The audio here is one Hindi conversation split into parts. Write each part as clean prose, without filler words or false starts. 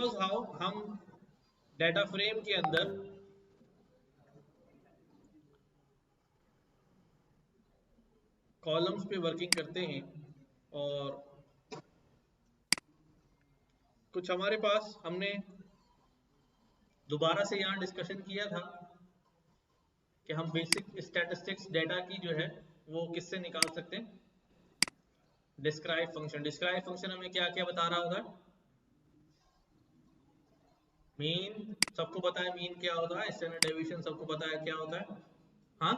शोज हाउ हम डाटा फ्रेम के अंदर कॉलम्स पे वर्किंग करते हैं और कुछ हमारे पास हमने दोबारा से यहाँ डिस्कशन किया था कि हम बेसिक स्टैटिस्टिक्स डेटा की जो है वो किससे निकाल सकते हैं, डिस्क्राइब फंक्शन। डिस्क्राइब फंक्शन हमें क्या क्या बता रहा होगा, मीन सबको पता है मीन क्या होता है, स्टैंडर्ड डेविएशन सबको पता है क्या होता है, हाँ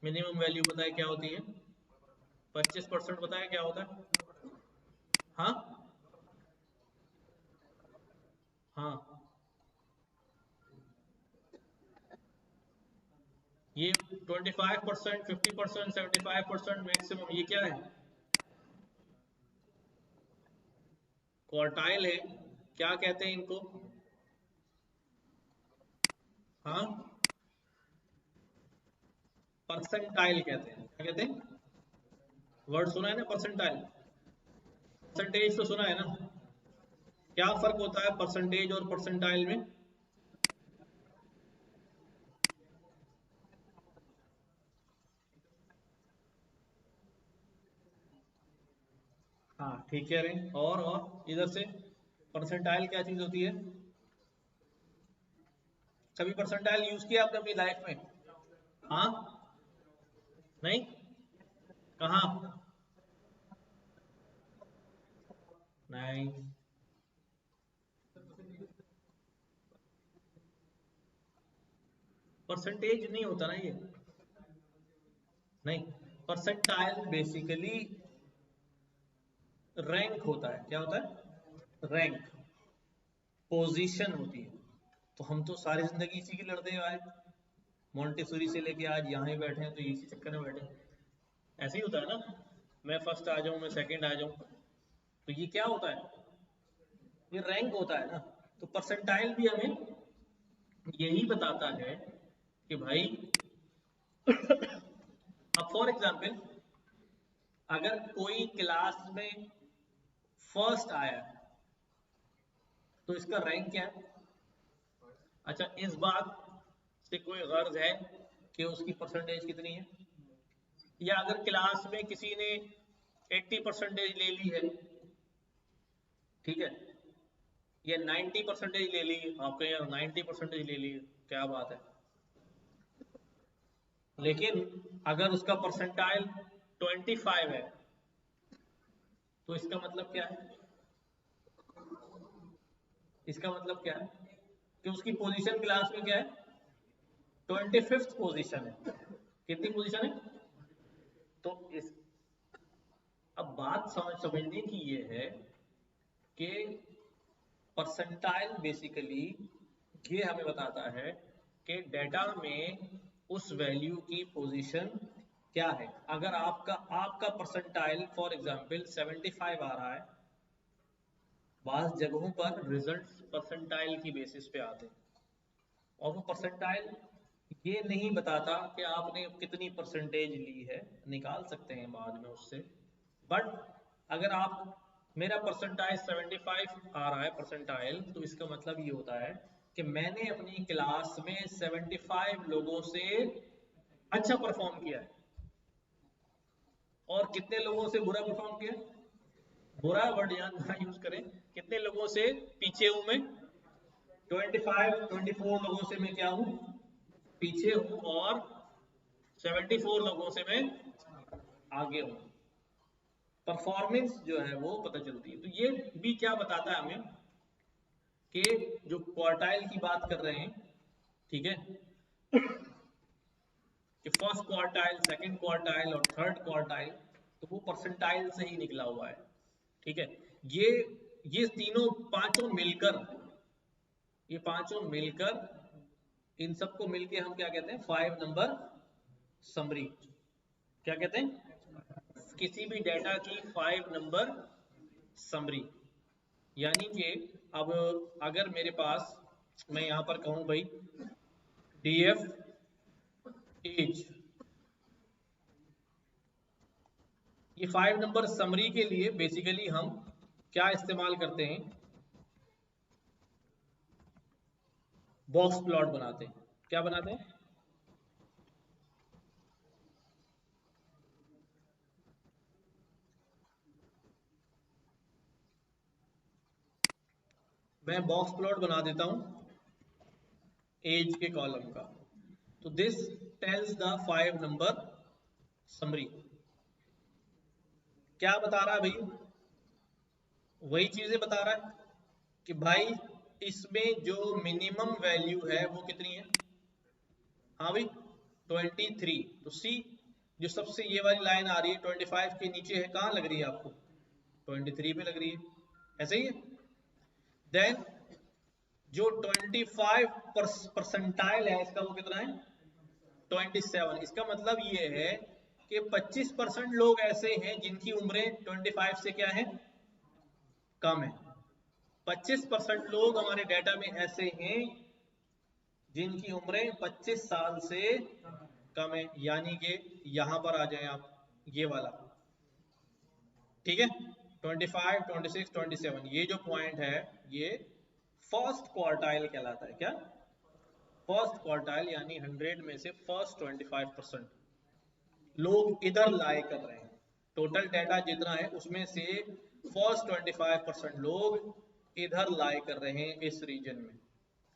मिनिमम वैल्यू पता है क्या होती है, 25% पता है क्या होता है, हाँ हाँ ये 25%, 50%, 75%, मैक्सिमम, ये क्या है, क्वार्टाइल है। क्या कहते हैं इनको, हाँ परसेंटाइल कहते हैं। क्या कहते हैं, वर्ड सुना है ना परसेंटाइल, परसेंटेज तो सुना है ना। क्या फर्क होता है परसेंटेज और परसेंटाइल में, हाँ ठीक कह रहे हैं। और इधर से परसेंटाइल क्या चीज होती है, कभी परसेंटाइल यूज किया आपने अपनी लाइफ में, हाँ नहीं, कहाँ, नहीं, परसेंटेज नहीं होता ना ये, नहीं, परसेंटाइल बेसिकली रैंक होता है। क्या होता है, रैंक, पोजीशन होती है। तो हम तो सारी जिंदगी इसी की लड़ते आए, मोंटेसोरी से लेके आज यहाँ ही बैठे हैं, तो इसी चक्कर में बैठे हैं। ऐसे ही होता है ना, मैं फर्स्ट आ जाऊं, मैं सेकंड आ जाऊं, तो ये क्या होता है, ये रैंक होता है ना। तो परसेंटाइल भी हमें यही बताता है कि भाई अब फॉर एग्जांपल अगर कोई क्लास में फर्स्ट आया तो इसका रैंक क्या है। अच्छा, इस बात से कोई गर्ज है कि उसकी परसेंटेज कितनी है, या अगर क्लास में किसी ने 80% ले ली है, ठीक है, या 90% ले ली, आपके यहाँ 90% ले ली, क्या बात है, लेकिन अगर उसका परसेंटाइल 25 है तो इसका मतलब क्या है, इसका मतलब क्या है कि उसकी पोजीशन क्लास में क्या है, 25th पोजीशन है। कितनी पोजीशन है, तो इस, अब बात समझने की ये है कि परसेंटाइल बेसिकली ये हमें बताता है कि डेटा में उस वैल्यू की पोजीशन क्या है। अगर आपका परसेंटाइल फॉर एग्जांपल 75 आ रहा है, बास जगहों पर रिजल्ट्स परसेंटाइल की बेसिस पे आते हैं, और वो परसेंटाइल ये नहीं बताता कि आपने कितनी परसेंटेज ली है, निकाल सकते हैं बाद में उससे, बट अगर आप, मेरा परसेंटाइल 75 आ रहा है परसेंटाइल, तो इसका मतलब ये होता है कि मैंने अपनी क्लास में 75 लोगों से अच्छा परफॉर्म किया है, और कितने लोगों से बुरा परफॉर्म किया है, बुरा वर्ड यहाँ ना यूज करें, कितने लोगों से पीछे हूं मैं, 24 लोगों से मैं क्या हूं, पीछे हूं, और 74 लोगों से मैं आगे हूं। परफॉर्मेंस जो है वो पता चलती है। तो ये भी क्या बताता है हमें कि जो क्वार्टाइल की बात कर रहे हैं, ठीक है, कि फर्स्ट क्वार्टाइल, सेकंड क्वार्टाइल और थर्ड क्वार्टाइल, तो वो परसेंटाइल से ही निकला हुआ है, ठीक है। ये ये तीनों पांचों मिलकर, ये पांचों मिलकर, इन सबको मिलके हम क्या कहते हैं, 5 नंबर समरी। क्या कहते हैं, किसी भी डेटा की 5 नंबर समरी। यानी कि अब अगर मेरे पास, मैं यहां पर कहूं भाई डीएफ एज, ये 5 नंबर समरी के लिए बेसिकली हम क्या इस्तेमाल करते हैं, बॉक्स प्लॉट बनाते हैं। क्या बनाते हैं? मैं बॉक्स प्लॉट बना देता हूं एज के कॉलम का। तो this tells the 5 number summary. क्या बता रहा है भाई? वही चीजें बता रहा है कि भाई इसमें जो मिनिमम वैल्यू है वो कितनी है? हाँ भाई 23। तो सी जो सबसे ये वाली लाइन आ रही है 25 के नीचे है, कहाँ लग रही है आपको? 23 पे लग रही है, ऐसे ही है। देन जो 25 परसेंटाइल है इसका वो कितना है? 27। इसका मतलब ये है कि 25% लोग ऐसे हैं जिनकी उम्रें 25 से क्या है? कम है। 25% लोग हमारे डेटा में ऐसे हैं जिनकी उम्रें 25 साल से कम है, यानी कि यहां पर आ जाए आप, ये वाला, ठीक है। 25, 26, 27 ये जो पॉइंट है ये फर्स्ट क्वार्टाइल कहलाता है। क्या? फर्स्ट क्वार्टाइल, यानी 100 में से फर्स्ट 25% लोग इधर लाई कर रहे हैं। टोटल डाटा जितना है उसमें से फर्स्ट 25% लोग इधर लाई कर रहे हैं इस रीजन में।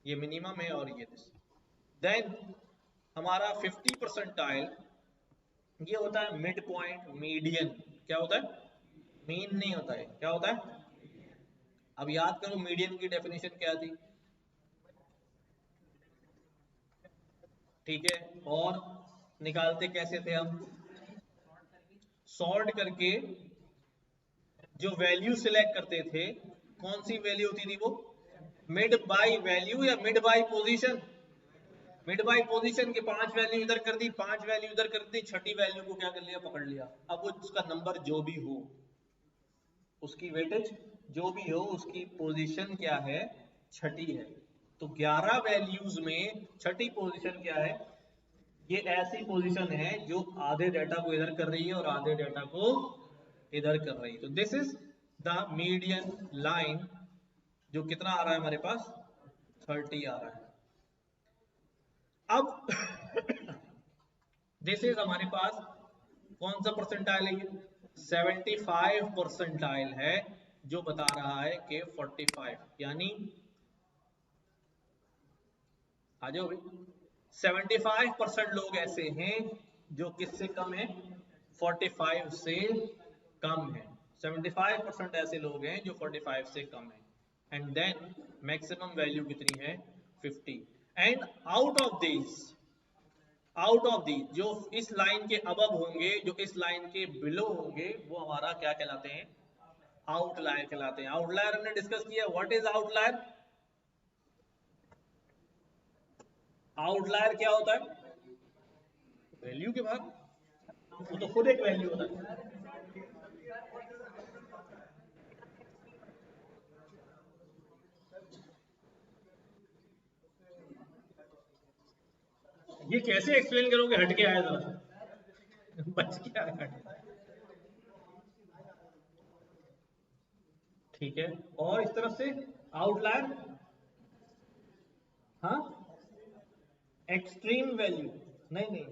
ये मिनिमम है और ये दिस। देन हमारा 50 परसेंटाइल ये होता है मिड पॉइंट, मीडियन। क्या होता है? मीन नहीं होता है, क्या होता है? अब याद करो मीडियन की डेफिनेशन क्या थी? ठीक है, और निकालते कैसे थे हम? सॉर्ट करके जो वैल्यू सिलेक्ट करते थे, कौन सी वैल्यू होती थी वो? मिड बाई वैल्यू या mid by position? Mid by position के 5 वैल्यू इधर कर दी, 5 वैल्यू इधर कर दी, छठी वैल्यू को क्या कर लिया? पकड़ लिया। अब वो उसका नंबर जो भी हो, उसकी वेटेज जो भी हो, उसकी पोजीशन क्या है? छठी है। तो 11 वैल्यूज में छठी पोजीशन क्या है? ये ऐसी पोजीशन है जो आधे डाटा को इधर कर रही है और आधे डाटा को इधर कर रही है। तो this is the median line, जो कितना आ रहा है हमारे पास? 30 आ रहा है। अब दिस इज हमारे पास कौन सा परसेंटाइल है? ये 75 परसेंटाइल है, जो बता रहा है कि 45, यानी आ जाओ भाई, 75% लोग ऐसे हैं जो किससे कम है? 45 से कम है। 75% ऐसे लोग हैं जो 45 से कम है। एंड देन मैक्सिमम वैल्यू कितनी है? 50। एंड आउट ऑफ दी जो इस लाइन के अबव होंगे, जो इस लाइन के बिलो होंगे, वो हमारा क्या कहलाते हैं? आउटलायर कहलाते हैं। आउटलायर हमने डिस्कस किया। What is outlier? आउटलायर क्या होता है? वैल्यू के बाहर, वो तो खुद एक वैल्यू होता है। ये कैसे एक्सप्लेन करोगे? हट के आया जरा, बच के आया। ठीक है, और इस तरफ से आउटलायर, हाँ एक्सट्रीम वैल्यू, नहीं नहीं,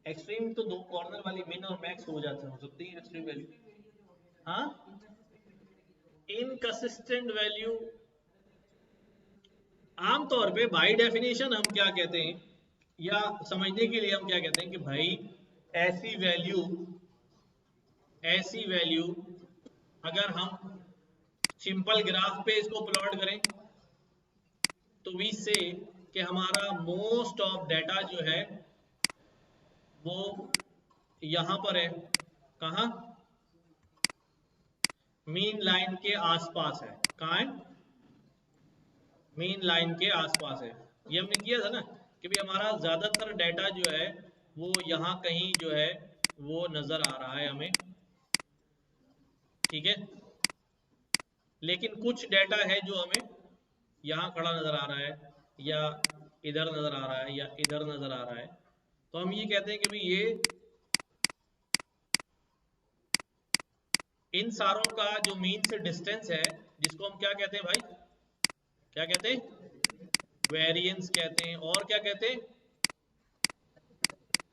एक्सट्रीम तो दो कॉर्नर वाली मिन और मैक्स हो जाते, हो सकती है एक्सट्रीम वैल्यू। हाँ, इनकंसिस्टेंट वैल्यू आमतौर पे बाय डेफिनेशन हम क्या कहते हैं, या समझने के लिए हम क्या कहते हैं कि भाई ऐसी वैल्यू, ऐसी वैल्यू अगर हम सिंपल ग्राफ पे इसको प्लॉट करें तो वी से कि हमारा मोस्ट ऑफ डाटा जो है वो यहां पर है। कहा? मीन लाइन के आसपास है। कहाँ है? मीन लाइन के आसपास है। ये हमने किया था ना कि भाई हमारा ज्यादातर डाटा जो है वो यहाँ कहीं जो है वो नजर आ रहा है हमें, ठीक है। लेकिन कुछ डाटा है जो हमें यहाँ खड़ा नजर आ रहा है, या इधर नजर आ रहा है, या इधर नजर आ रहा है। तो हम ये कहते हैं कि भाई ये इन सारों का जो मीन से डिस्टेंस है, जिसको हम क्या कहते हैं भाई? क्या कहते हैं? वेरिएंस कहते हैं, और क्या कहते हैं,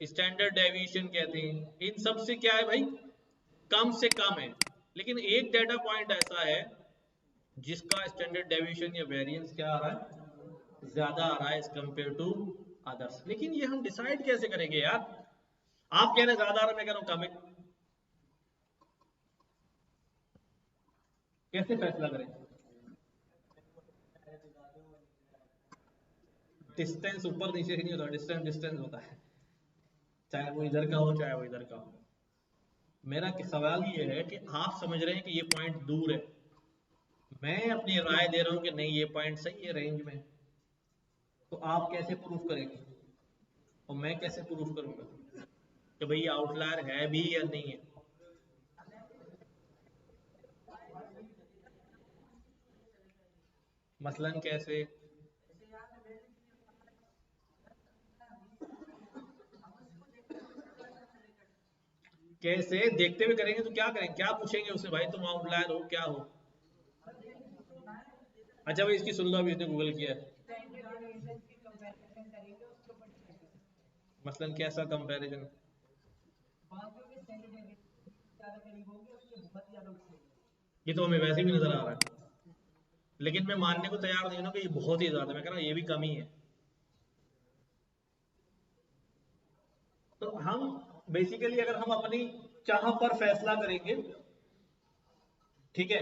स्टैंडर्ड डेविएशन कहते हैं। इन सब से क्या है भाई, कम से कम है। लेकिन एक डाटा पॉइंट ऐसा है जिसका स्टैंडर्ड डेविएशन या वेरिएंस क्या आ रहा है, ज्यादा आ रहा है एज कंपेयर टू अदर्स। लेकिन ये हम डिसाइड कैसे करेंगे यार, आप कह रहे हैं ज्यादा आ रहा है, मैं कह रहा हूं कम है, कैसे फैसला करें? डिस्टेंस ऊपर नीचे नहीं होता, डिस्टेंस डिस्टेंस होता है, चाहे वो इधर का हो चाहे वो इधर का हो। मेरा सवाल ये है कि आप समझ रहे हैं कि ये पॉइंट दूर है, मैं अपनी राय दे रहा हूं कि नहीं ये पॉइंट सही है रेंज में, तो आप कैसे प्रूफ करेंगे और मैं कैसे प्रूफ करूंगा कि भाई आउटलायर है भी या नहीं है? मसलन कैसे? कैसे देखते हुए करेंगे तो क्या करेंगे, क्या पूछेंगे उससे, भाई तुम आउटलायर हो क्या हो? अच्छा भाई इसकी सुन लो, अभी इसने गूगल किया है। मसलन कैसा कंपैरिजन? ये तो हमें वैसे भी नजर आ रहा है, लेकिन मैं मानने को तैयार नहीं हूं ना कि ये बहुत ही ज्यादा, मैं कह रहा हूं ये भी कम ही है। तो हम बेसिकली अगर हम अपनी चाह पर फैसला करेंगे, ठीक है,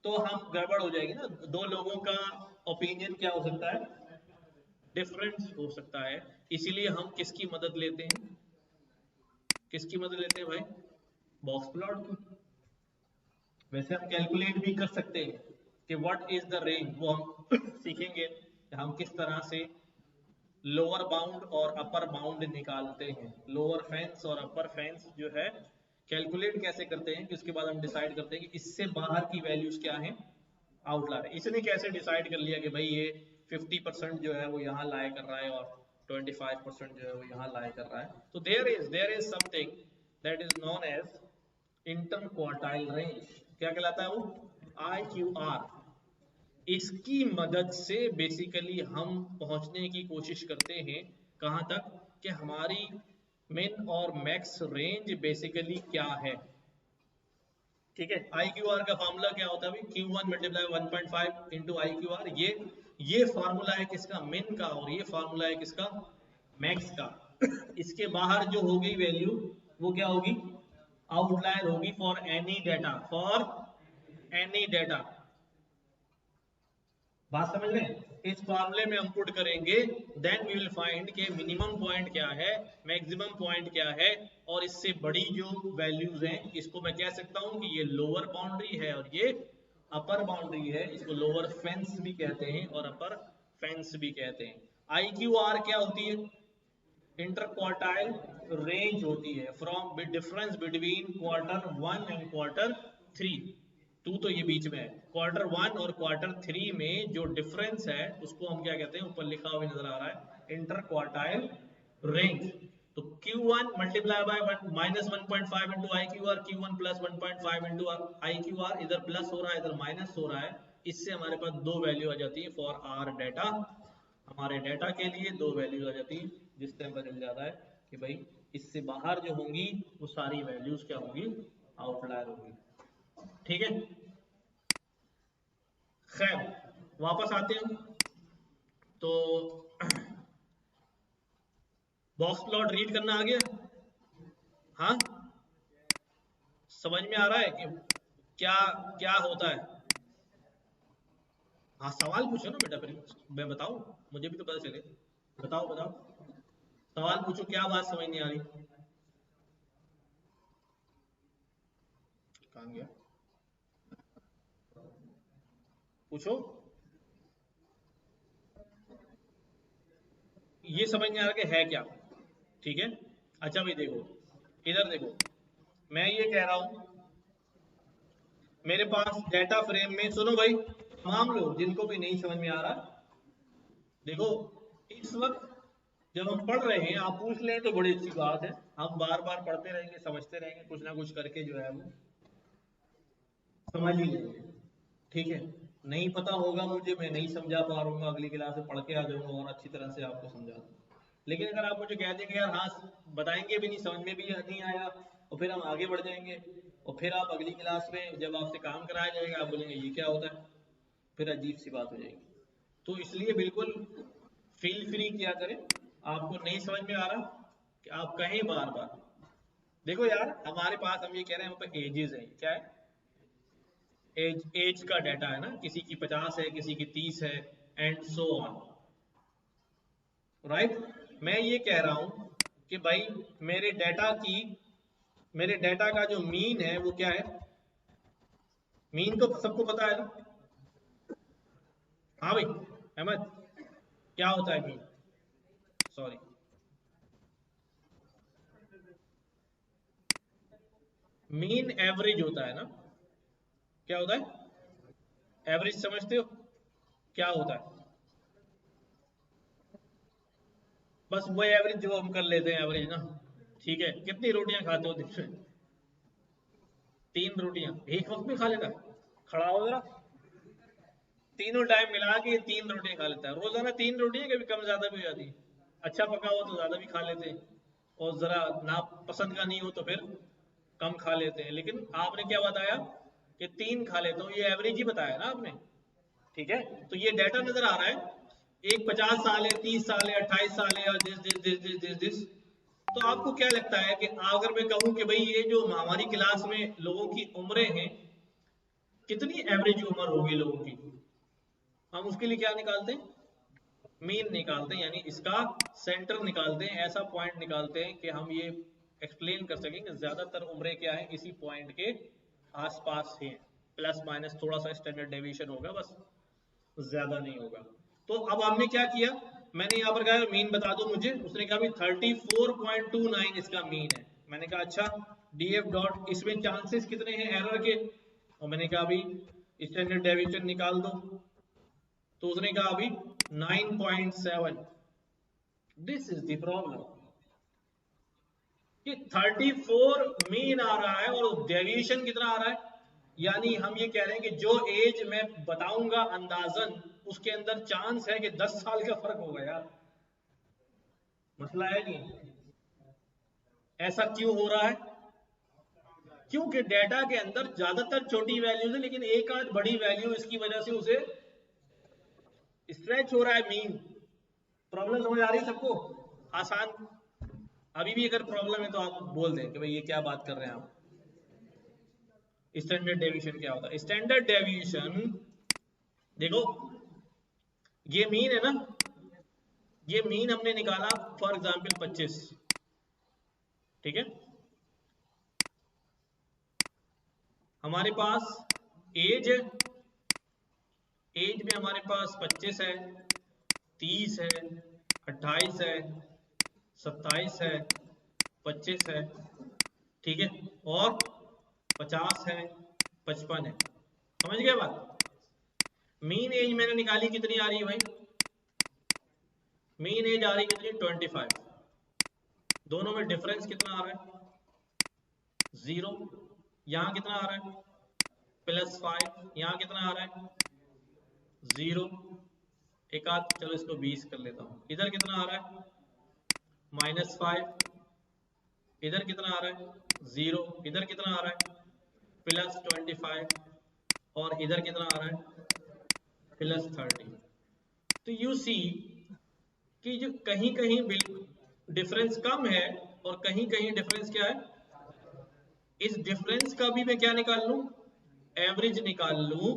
तो हम गड़बड़ हो जाएगी ना। दो लोगों का ओपिनियन क्या हो सकता है, डिफरेंस हो सकता है। इसीलिए हम किसकी मदद लेते हैं, किसकी मदद लेते हैं भाई, बॉक्स प्लॉट की। वैसे हम कैलकुलेट भी कर सकते हैं कि व्हाट इज द रेंज, वो हम सीखेंगे कि हम किस तरह से लोअर बाउंड और अपर बाउंड निकालते हैं, लोअर फेंस और अपर फेंस जो है कैलकुलेट कैसे करते हैं, कि उसके बाद हम डिसाइड करते हैं कि इससे बाहर की वैल्यूज क्या हैं, आउटलायर। इसने कैसे डिसाइड कर लिया कि भाई ये 50% जो है वो यहाँ लाए कर रहा है और 25% जो है वो यहाँ लाए कर रहा है। तो there is something that is known as inter quartile range. क्या कहलाता है वो, IQR। इसकी मदद से बेसिकली हम पहुंचने की कोशिश करते हैं कहां तक, कि हमारी मिन और मैक्स रेंज बेसिकली क्या है। ठीक है, IQR का फार्मूला क्या होता है, Q1 मल्टीप्लाई 1.5 इंटू IQR। ये फार्मूला है किसका, मिन का, और ये फार्मूला है किसका, मैक्स का। इसके बाहर जो होगी वैल्यू वो क्या होगी, आउटलायर होगी, for any data, for any data. बात समझ रहे हैं? इस फॉर्मूले में हम पुट करेंगे, देन वी विल फाइंड के मिनिमम पॉइंट क्या है, मैक्सिमम पॉइंट क्या है, और इससे बड़ी जो वैल्यूज हैं इसको मैं कह सकता हूं कि ये लोअर बाउंड्री है और ये अपर बाउंड्री है। इसको लोअर फेंस भी कहते हैं और अपर फेंस भी कहते हैं। IQR क्या होती है, इंटर क्वार्टाइल रेंज होती है from difference between quarter 1 and quarter 3। To तो ये बीच में है, क्वार्टर 1 और क्वार्टर 3 में जो डिफरेंस है उसको हम क्या कहते हैं, ऊपर लिखा हुआ नजर आ रहा है, इंटर क्वार्टाइल रेंज। तो Q1 multiply by minus 1.5 into IQR, Q1 plus 1.5 into IQR, इधर प्लस हो रहा है इधर माइनस हो रहा है। इससे हमारे पास दो वैल्यू आ जाती है फॉर आर डाटा, हमारे डाटा के लिए दो वैल्यूज आ जाती है, जिससे हमें मिल जाता है कि भाई इससे बाहर जो होंगी वो सारी वैल्यूज क्या होंगी, आउटलायर होंगी। ठीक है, खैर वापस आते हैं। तो बॉक्स प्लॉट रीड करना आ गया, हाँ, समझ में आ रहा है कि क्या क्या होता है? हाँ सवाल पूछो ना बेटा, फिर मैं बताऊं, मुझे भी तो पता चले। बताओ बताओ, सवाल पूछो, क्या बात समझ नहीं आ रही? कहाँ गया, पूछो। ये समझ नहीं आ रहा कि है क्या, ठीक है। अच्छा भाई देखो, इधर देखो, मैं ये कह रहा हूं मेरे पास डेटा फ्रेम में, सुनो भाई तमाम लोग जिनको भी नहीं समझ में आ रहा, देखो इस वक्त जब हम पढ़ रहे हैं आप पूछ लें तो बड़ी अच्छी बात है, हम बार बार पढ़ते रहेंगे समझते रहेंगे, कुछ ना कुछ करके जो है वो समझ ही लेंगे, ठीक है। नहीं पता होगा मुझे, मैं नहीं समझा पा रहा हूँ, अगली क्लास में पढ़ के आ जाऊंगा और अच्छी तरह से आपको समझा दूँ। लेकिन अगर आप मुझे कह देंगे यार हाँ बताएंगे भी नहीं, समझ में भी नहीं आया, और फिर हम आगे बढ़ जाएंगे, और फिर आप अगली क्लास में जब आपसे काम कराया जाएगा आप बोलेंगे ये क्या होता है, फिर अजीब सी बात हो जाएगी। तो इसलिए बिल्कुल फील फ्री किया करें, आपको नहीं समझ में आ रहा कि आप कहें बार बार। देखो यार हमारे पास, हम ये कह रहे हैं हम पे एजेस है, क्या है, एज एज का डाटा है ना, किसी की 50 है, किसी की 30 है, एंड सो ऑन, राइट। मैं ये कह रहा हूं कि भाई मेरे डाटा की, मेरे डाटा का जो मीन है वो क्या है, मीन तो सबको पता है ना। हाँ भाई अहमद, क्या होता है मीन, सॉरी, मीन एवरेज होता है ना, क्या होता है, एवरेज समझते हो क्या होता है, बस वो एवरेज जो हम कर लेते हैं एवरेज ना, ठीक है। कितनी रोटियां खाते हो दिन में, 3 रोटियां, एक वक्त में खा लेता है, खड़ा हो जरा, तीनों टाइम मिला के 3 रोटियां खा लेता है रोजाना, 3 रोटियां, कभी कम ज्यादा भी हो जाती है, अच्छा पका हो तो ज्यादा भी खा लेते हैं, और जरा ना पसंद का नहीं हो तो फिर कम खा लेते हैं। लेकिन आपने क्या बताया कि 3 खा लेता हूँ, ये एवरेज ही बताया ना आपने, ठीक है। तो ये डाटा नजर आ रहा है, एक 50 साल है, 30 साल है, 28 साल है, और this this this this this this. तो आपको क्या लगता है कि अगर मैं कहूं कि भाई ये जो हमारी क्लास में लोगों की उम्रें हैं, कितनी एवरेज उम्र होगी लोगों की, हम उसके लिए क्या निकालते हैं, मीन निकालते हैं, यानी इसका सेंटर निकालते हैं, ऐसा पॉइंट निकालते हैं कि हम ये एक्सप्लेन कर सकें कि ज्यादातर उम्रें क्या है इसी पॉइंट के आसपास हैं, प्लस माइनस थोड़ा सा स्टैंडर्ड डेविएशन होगा बस, ज्यादा नहीं होगा। तो अब हमने क्या किया, मैंने यहाँ पर कहा मीन बता दो मुझे, उसने कहा 34.29 इसका मीन है। मैंने कहा अच्छा डीएफ डॉट, इसमें चांसेस कितने हैं एरर के, और मैंने कहा अभी स्टैंडर्ड डेविएशन निकाल दो, तो उसने कहा अभी 9.7। दिस इज द प्रॉब्लम कि 34 मीन आ रहा है और डेविएशन कितना आ रहा है, यानी हम ये कह रहे हैं कि जो एज मैं बताऊंगा अंदाजन, उसके अंदर चांस है कि 10 साल का फर्क होगा यार, मसला है नहीं। ऐसा क्यों हो रहा है, क्योंकि डेटा के अंदर ज्यादातर छोटी वैल्यूज है, लेकिन एक आध बड़ी वैल्यू इसकी वजह से उसे स्ट्रेच हो रहा है मीन। प्रॉब्लम समझ आ रही है सबको, आसान। अभी भी अगर प्रॉब्लम है तो आप बोल दें कि भाई ये क्या बात कर रहे हैं आप। स्टैंडर्ड डेविएशन क्या होता है, स्टैंडर्ड डेविएशन, देखो ये मीन है ना, ये मीन हमने निकाला फॉर एग्जांपल 25, ठीक है। हमारे पास एज है, एज में हमारे पास 25 है, 30 है, 28 है, 27 है, 25 है, ठीक है, और 50 है, 55 है, समझ गए बात। मीन एज मैंने निकाली, कितनी आ रही है भाई, मीन एज आ रही कितनी, 25। दोनों में डिफरेंस कितना आ रहा है, 0। यहां कितना आ रहा है, +5। यहां कितना आ रहा है, 0। एक आध चलो इसको 20 कर लेता हूं, इधर कितना आ रहा है, -5। इधर कितना आ रहा है, 0। इधर कितना आ रहा है, +25। और इधर कितना आ रहा है, +30। तो यू सी कि जो कहीं कहीं डिफरेंस कम है, और कहीं कहीं डिफरेंस क्या है, इस डिफरेंस का भी मैं क्या निकाल लूं, एवरेज निकाल लूं,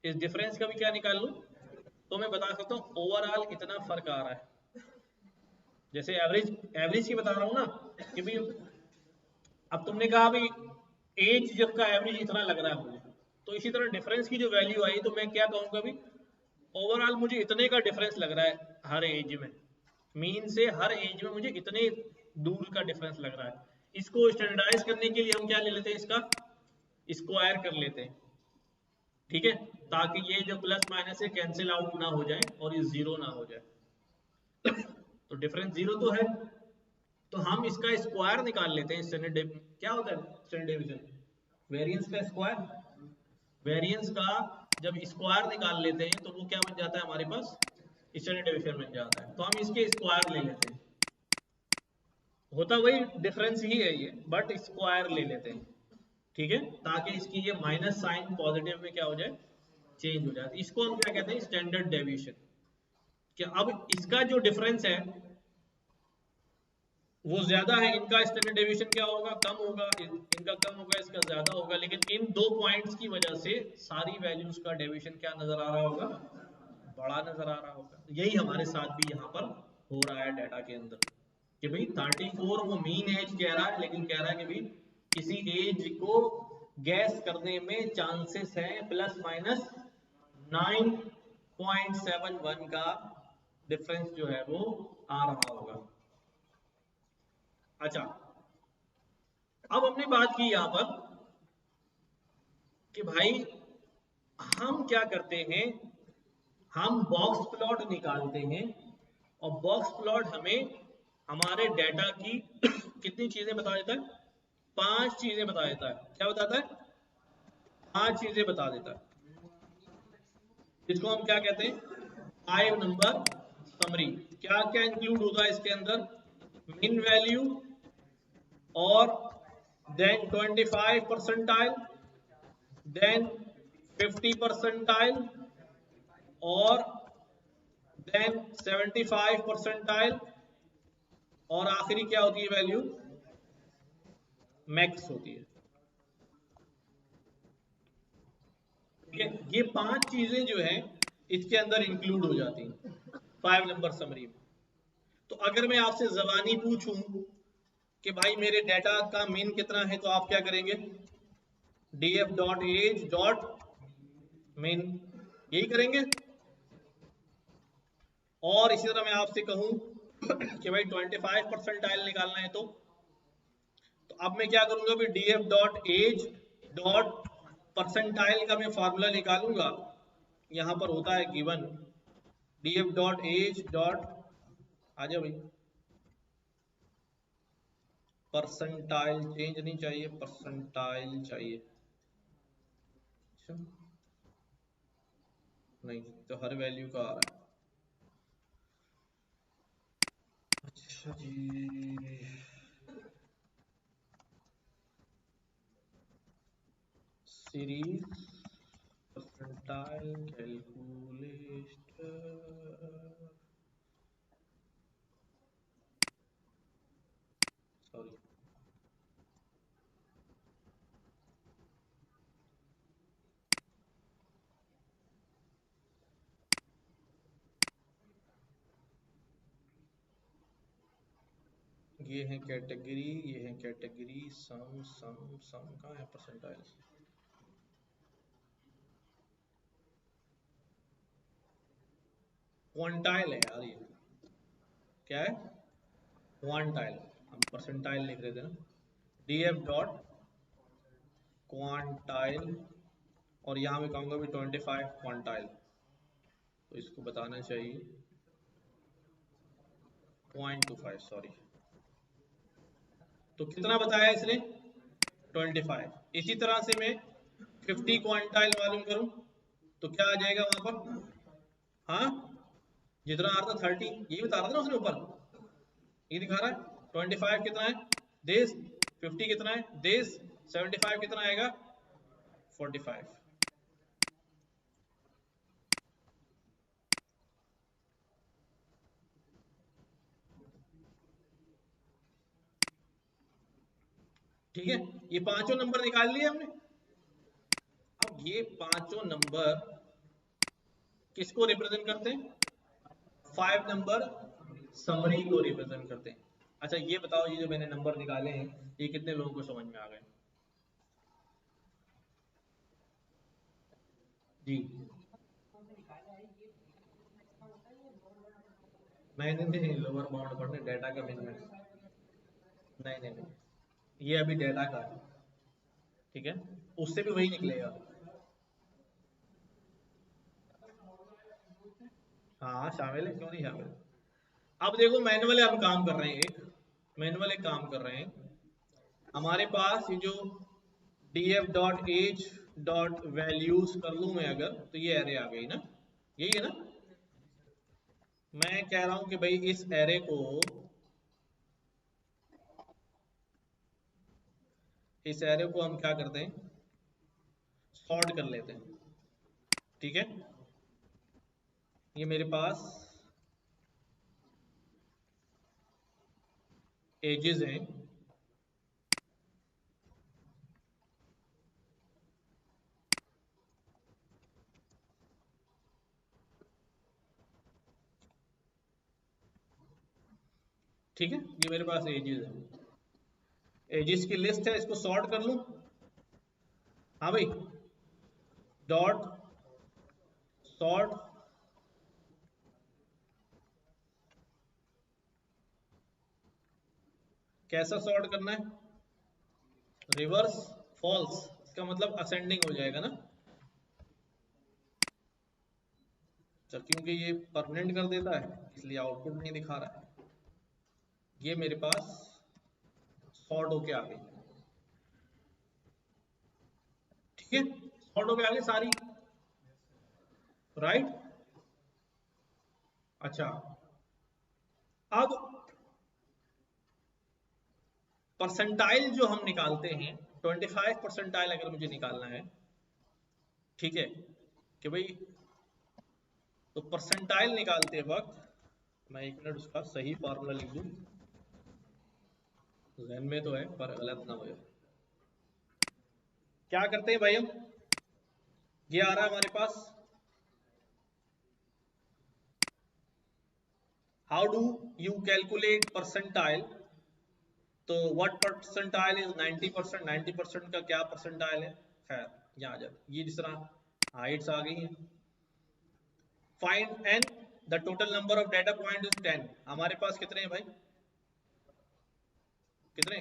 इस डिफरेंस का भी क्या निकाल लूं, तो मैं बता सकता हूं ओवरऑल इतना फर्क आ रहा है। जैसे एवरेज, एवरेज की बता रहा हूं ना कि भी, अब तुमने कहा भाई एज जब का एवरेज इतना लग रहा है मुझे, तो इसी तरह डिफरेंस की जो वैल्यू आई तो मैं क्या कहूंगा भी, ओवरऑल मुझे इतने का डिफरेंस लग रहा है हर एज में, मीन से हर एज में मुझे इतने दूर का डिफरेंस लग रहा है। इसको स्टैंडर्डाइज करने के लिए हम क्या ले लेते हैं, इसका स्क्वायर कर लेते हैं, ठीक है, ताकि ये जो प्लस माइनस है कैंसिल आउट ना हो जाए और ये 0 ना हो जाए। तो डिफरेंस 0 तो है, तो हम इसका स्क्वायर निकाल लेते हैं। स्टैंडर्ड क्या होता है स्टैंडर्ड डेविएशन, वेरिएंस का स्क्वायर, वेरिएंस का जब स्क्वायर निकाल लेते हैं तो वो क्या बन जाता है हमारे पास, स्टैंडर्ड डेविएशन बन जाता है। तो हम इसके स्क्वायर ले लेते हैं, होता वही डिफरेंस ही है ये, बट स्क्वायर ले लेते हैं, ठीक है, ताकि इसकी ये माइनस साइन पॉजिटिव में क्या हो जाए, चेंज हो जाए। इसको हम क्या कहते हैं, स्टैंडर्ड डेविएशन। कि अब इसका जो डिफरेंस है वो ज्यादा है, इनका स्टैंडर्ड डेविएशन क्या होगा, कम होगा, इनका कम होगा, इसका ज्यादा होगा, लेकिन इन दो पॉइंट्स की वजह से सारी वैल्यूज का डेविएशन क्या नजर आ रहा होगा, बड़ा नजर आ रहा होगा। यही हमारे साथ भी यहाँ पर हो रहा है डाटा के अंदर, कि भाई 34 वो मीन एज कह रहा है, लेकिन कह रहा है कि भाई किसी एज को गैस करने में चांसेस है प्लस माइनस 9.71 का डिफरेंस जो है वो आ रहा होगा। अच्छा, अब हमने बात की यहां पर कि भाई हम क्या करते हैं, हम बॉक्स प्लॉट निकालते हैं, और बॉक्स प्लॉट हमें हमारे डाटा की कितनी चीजें बता देता है, 5 चीजें बता देता है। क्या बताता है, 5 चीजें बता देता है, इसको हम क्या कहते हैं, 5 नंबर समरी। क्या क्या इंक्लूड होगा इसके अंदर, मीन वैल्यू, और देन 25 परसेंटाइल, देन 50 परसेंटाइल, और देन 75 परसेंटाइल, और आखिरी क्या होती है वैल्यू, मैक्स होती है। ठीक है, ये 5 चीजें जो है इसके अंदर इंक्लूड हो जाती हैं 5 नंबर समरी में। तो अगर मैं आपसे जबानी पूछूं कि भाई मेरे डाटा का मीन कितना है, तो आप क्या करेंगे, df dot age dot mean, यही करेंगे। और इसी तरह मैं आपसे कहूं कि भाई 25 परसेंटाइल निकालना है, तो अब मैं क्या करूंगा, भी df dot age dot percentile का मैं फॉर्मूला निकालूंगा, यहां पर होता है given df dot age dot, आ जाओ भाई, परसेंटाइल चेंज नहीं चाहिए, परसेंटाइल चाहिए। अच्छा, नहीं तो हर वैल्यू का आ रहा है। अच्छा जी, सीरीज परसेंटाइल कैलकुलेटर, सॉरी, ये है कैटेगरी, ये है कैटेगरी, सम सम सम कहाँ है परसेंटाइल, क्वांटाइल है यार, ये क्या है, क्वांटाइल, हम परसेंटाइल लिख रहे थे ना, df डॉट क्वांटाइल, और यहाँ मैं कहूँगा भी 25 क्वांटाइल, तो इसको बताना चाहिए 0.25, सॉरी, तो कितना बताया इसने, 25। इसी तरह से मैं 50 क्वांटाइल मालूम करूं तो क्या आ जाएगा वहां पर, हाँ, जितना आ रहा था 30, यही बता रहा था ना उसने ऊपर, ये दिखा रहा है 25 कितना है देश, 50 कितना है देश, 75 कितना आएगा 45। ठीक है, ये पांचों नंबर निकाल लिए हमने। अब ये पांचों नंबर किसको रिप्रेजेंट करते हैं, 5 नंबर समरी को रिप्रेजेंट करते हैं। अच्छा ये बताओ, ये जो मैंने नंबर निकाले हैं ये कितने लोगों को समझ में आ गए, जी, नहीं नहीं नहीं, लोअर बाउंड पढ़ने डाटा का मिनिमम, नहीं नहीं नहीं, ये अभी डाटा का है, ठीक है, उससे भी वही निकलेगा। हाँ शामिल है, क्यों नहीं शामिल। अब देखो मैनुअल हम काम कर रहे हैं, एक मैनुअल एक काम कर रहे हैं, हमारे पास ये जो df dot age dot values कर लूं मैं अगर, तो ये एरे आ गई ना, यही है ना। मैं कह रहा हूं कि भाई इस एरे को, इस एरे को हम क्या करते हैं, सॉर्ट कर लेते हैं। ठीक है, ये मेरे पास एजेस हैं, ठीक है, ये मेरे पास एजेस है, एजेस की लिस्ट है, इसको सॉर्ट कर लूं। हाँ भाई, डॉट सॉर्ट, कैसा सॉर्ट करना है, रिवर्स फॉल्स, इसका मतलब असेंडिंग हो जाएगा ना। चल, क्योंकि ये परमानेंट कर देता है इसलिए आउटपुट नहीं दिखा रहा है। ये मेरे पास सॉर्ट होके आ गई, ठीक है, सॉर्ट होके आ गई सारी, राइट। अच्छा, अब परसेंटाइल जो हम निकालते हैं, 25 परसेंटाइल अगर मुझे निकालना है, ठीक है, कि भाई, तो परसेंटाइल निकालते वक्त, मैं एक मिनट उसका सही फॉर्मूला लिख दूं, जहन में तो है पर गलत ना हो जाए। क्या करते हैं भाई हम, ये आ रहा है हमारे पास, how do you calculate percentile, तो व्हाट परसेंटाइल इज 90%, 90% का क्या परसेंटाइल है, खैर यहाँ आ जाए, ये जिस तरह हाइट्स आ गई हैं। Find n, the total number of data point is 10, हमारे पास कितने हैं भाई, कितने,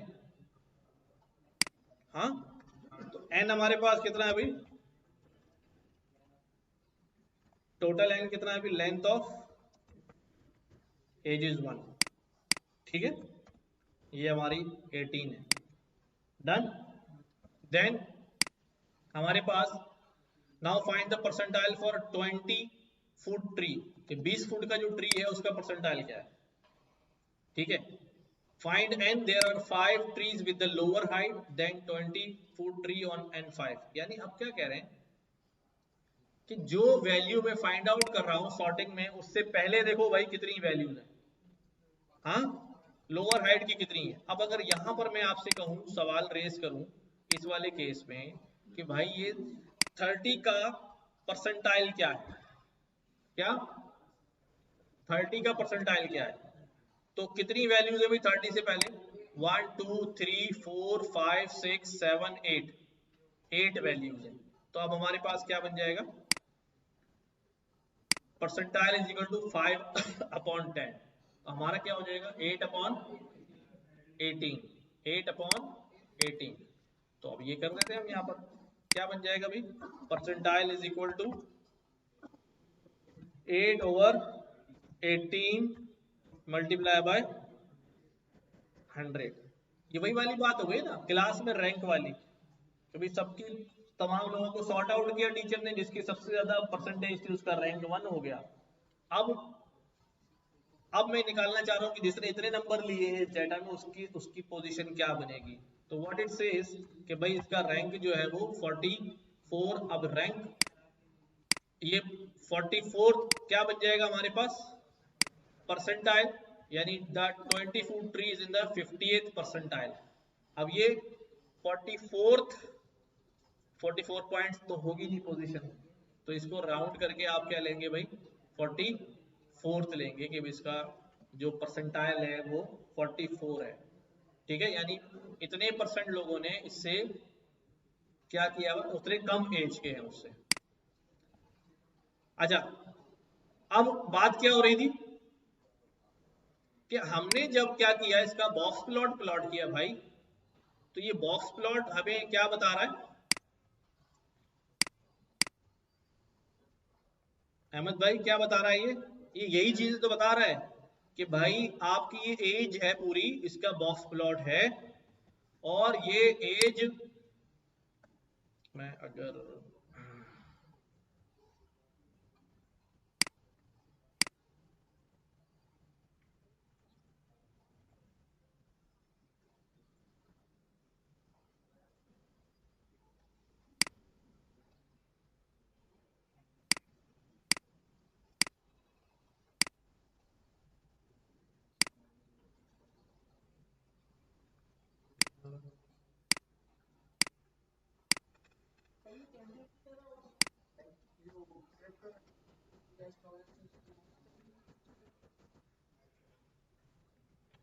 हाँ, तो एन हमारे पास कितना है भाई, टोटल एन कितना है भाई, लेंथ ऑफ एज इज 1, ठीक है, ये हमारी 18 है, डन। देन हमारे पास, now find the percentile for 20 foot tree, कि 20 फुट का जो ट्री है उसका परसेंटाइल क्या है, ठीक है। Find n, there are 5 trees with the lower height than 20 foot tree on n 5, यानी अब क्या कह रहे हैं कि जो वैल्यू मैं फाइंड आउट कर रहा हूं सॉर्टिंग में, उससे पहले देखो भाई कितनी वैल्यूज है, हाँ, लोअर हाइट की कितनी है। अब अगर यहां पर मैं आपसे कहूं, सवाल रेस करूं इस वाले केस में कि भाई ये 30 का परसेंटाइल क्या है, क्या 30 का परसेंटाइल क्या है, तो कितनी वैल्यूज है भाई 30 से पहले, 1 2 3 4 5 6 7 8, 8 वैल्यूज है। तो अब हमारे पास क्या बन जाएगा, percentile is equal to 5 upon 10, तो हमारा क्या हो जाएगा 8 अपॉन 18, 8 अपॉन 18। तो अब ये कर देते हैं हम, यहाँ पर क्या बन जाएगा भाई, percentile is equal to 8 over 18 multiply by 100। ये वही वाली बात हो गई ना क्लास में रैंक वाली, कभी सबकी, तमाम लोगों को सॉर्ट आउट किया टीचर ने, जिसकी सबसे ज्यादा परसेंटेज थी उसका रैंक 1 हो गया। अब अब मैं निकालना चाह रहा हूँ कि जिसने इतने नंबर लिए हैं डेटा में, उसकी उसकी पोजीशन क्या बनेगी। तो व्हाट इट सेज कि भाई इसका रैंक जो है वो 44। अब रैंक ये 44 क्या बन जाएगा हमारे पास, परसेंटाइल, यानी the 24 trees in the 50th percentile. अब ये 44th, 44 पॉइंट्स तो होगी नहीं पोजीशन, तो इसको राउंड करके आप क्या लेंगे भाई, 44th लेंगे कि इसका जो परसेंटाइल है वो 44 है, ठीक है। यानी इतने परसेंट लोगों ने इससे क्या किया, उतने कम एज के हैं उससे। अच्छा, अब बात क्या हो रही थी कि हमने जब क्या किया, इसका बॉक्स प्लॉट प्लॉट किया भाई, तो ये बॉक्स प्लॉट हमें क्या बता रहा है अहमद भाई, क्या बता रहा है ये यही चीज तो बता रहा है कि भाई आपकी ये एज है पूरी, इसका बॉक्स प्लॉट है, और ये एज मैं अगर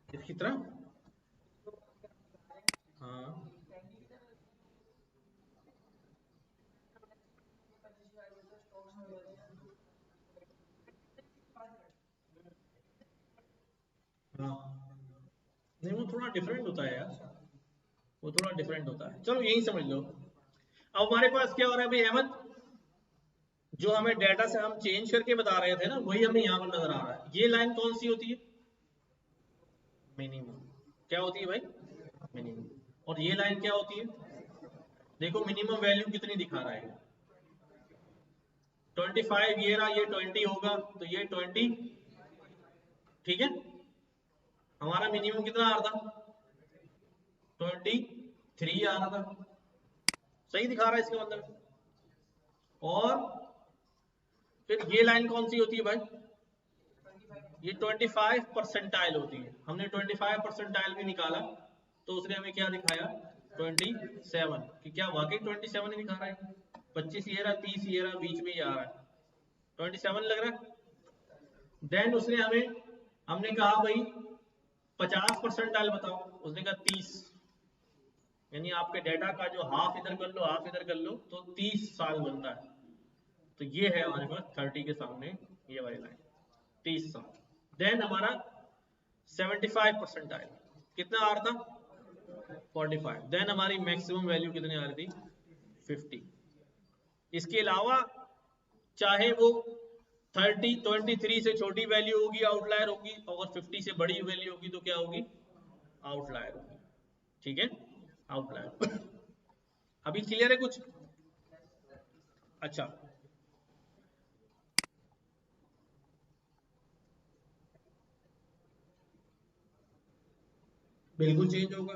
इसकी तरह, हाँ हाँ, नहीं वो थोड़ा डिफरेंट होता है यार, वो थोड़ा डिफरेंट होता है, चलो यही समझ लो। अब हमारे पास क्या हो रहा है भाई अहमद, जो हमें डेटा से हम चेंज करके बता रहे थे ना, वही हमें यहाँ पर नजर आ रहा है। ये लाइन कौन सी होती है? मिनिमम। क्या होती है भाई? मिनिमम। और ये लाइन क्या होती है? देखो मिनिमम वैल्यू कितनी दिखा रहा है, 25। ये रहा, ये 20 होगा तो ये 20, ठीक है। हमारा मिनिमम कितना आ रहा था? 23 आ रहा था, सही दिखा रहा है इसका मतलब। और फिर ये लाइन कौन सी होती है भाई? ये 25 परसेंटाइल होती है। हमने 25 परसेंटाइल भी निकाला तो उसने हमें क्या दिखाया? 27। कि क्या वाकई 27 ही दिखा रहा है? 25 ये रहा, 30 ये रहा, बीच में ये आ रहा है, 27 लग रहा है। देन उसने हमें, हमने कहा भाई 50 परसेंटाइल बताओ, उसने कहा 30। यानी आपके डेटा का जो हाफ इधर कर लो हाफ इधर कर लो तो 30 साल बनता है। तो ये है हमारे पास 30 के सामने ये वाली लाइन, 30 साल। देन हमारा 75 परसेंटाइल कितना आ रहा था? 45। देन हमारी मैक्सिमम वैल्यू कितनी आ रही थी? 50। इसके अलावा चाहे वो 23 से छोटी वैल्यू होगी आउटलायर होगी, और 50 से बड़ी वैल्यू होगी तो क्या होगी? आउटलायर होगी, ठीक है, आउटलायर। अभी क्लियर है कुछ? अच्छा, बिल्कुल चेंज होगा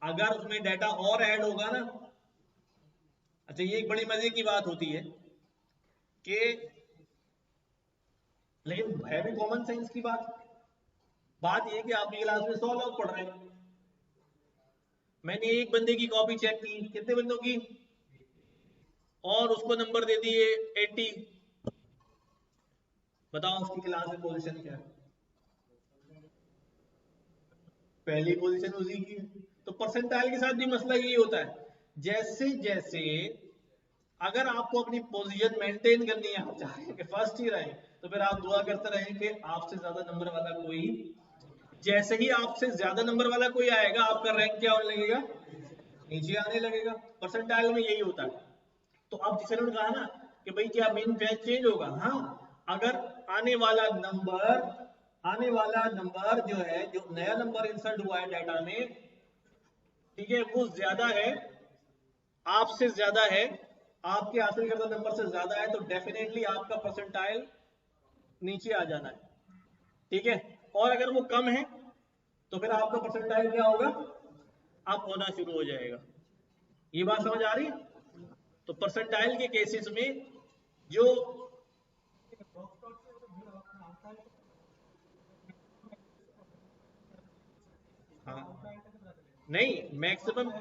अगर उसमें डाटा और ऐड होगा ना। अच्छा, ये एक बड़ी मजे की बात होती है कि, लेकिन है भी कॉमन सेंस की बात। बात ये कि आपकी क्लास में 100 लोग पढ़ रहे हैं, मैंने एक बंदे की कॉपी चेक की, कितने बंदों की, और उसको नंबर दे दिए 80। बताओ उसकी क्लास में पोजीशन क्या है? पहली पोजीशन उसी की है। तो परसेंटाइल के साथ भी मसला यही होता है, जैसे जैसे अगर आपको अपनी पोजीशन मेंटेन करनी है, आप चाह रहे हैं कि फर्स्ट ही रहे, तो फिर आप दुआ करते रहें कि आपसे ज्यादा नंबर वाला कोई, जैसे ही आपसे ज्यादा नंबर वाला कोई आएगा आपका रैंक क्या होने लगेगा? नीचे आने लगेगा। परसेंटाइल में यही होता है। तो अब जिसे उन्होंने कहा ना कि भाई क्या मेन फैक्ट चेंज होगा, हाँ, अगर आने वाला नंबर, आने वाला नंबर जो है, जो नया नंबर इंसर्ट हुआ है डाटा में, ठीक है, वो ज्यादा है, आपसे ज्यादा है, आपके हासिल करदा नंबर से ज्यादा है, तो डेफिनेटली आपका परसेंटाइल नीचे आ जाना है, ठीक है। और अगर वो कम है तो फिर आपका परसेंटाइल क्या होगा? अप होना शुरू हो जाएगा। ये बात समझ आ रही है? तो परसेंटाइल के केसेस में जो, हाँ, नहीं मैक्सिमम,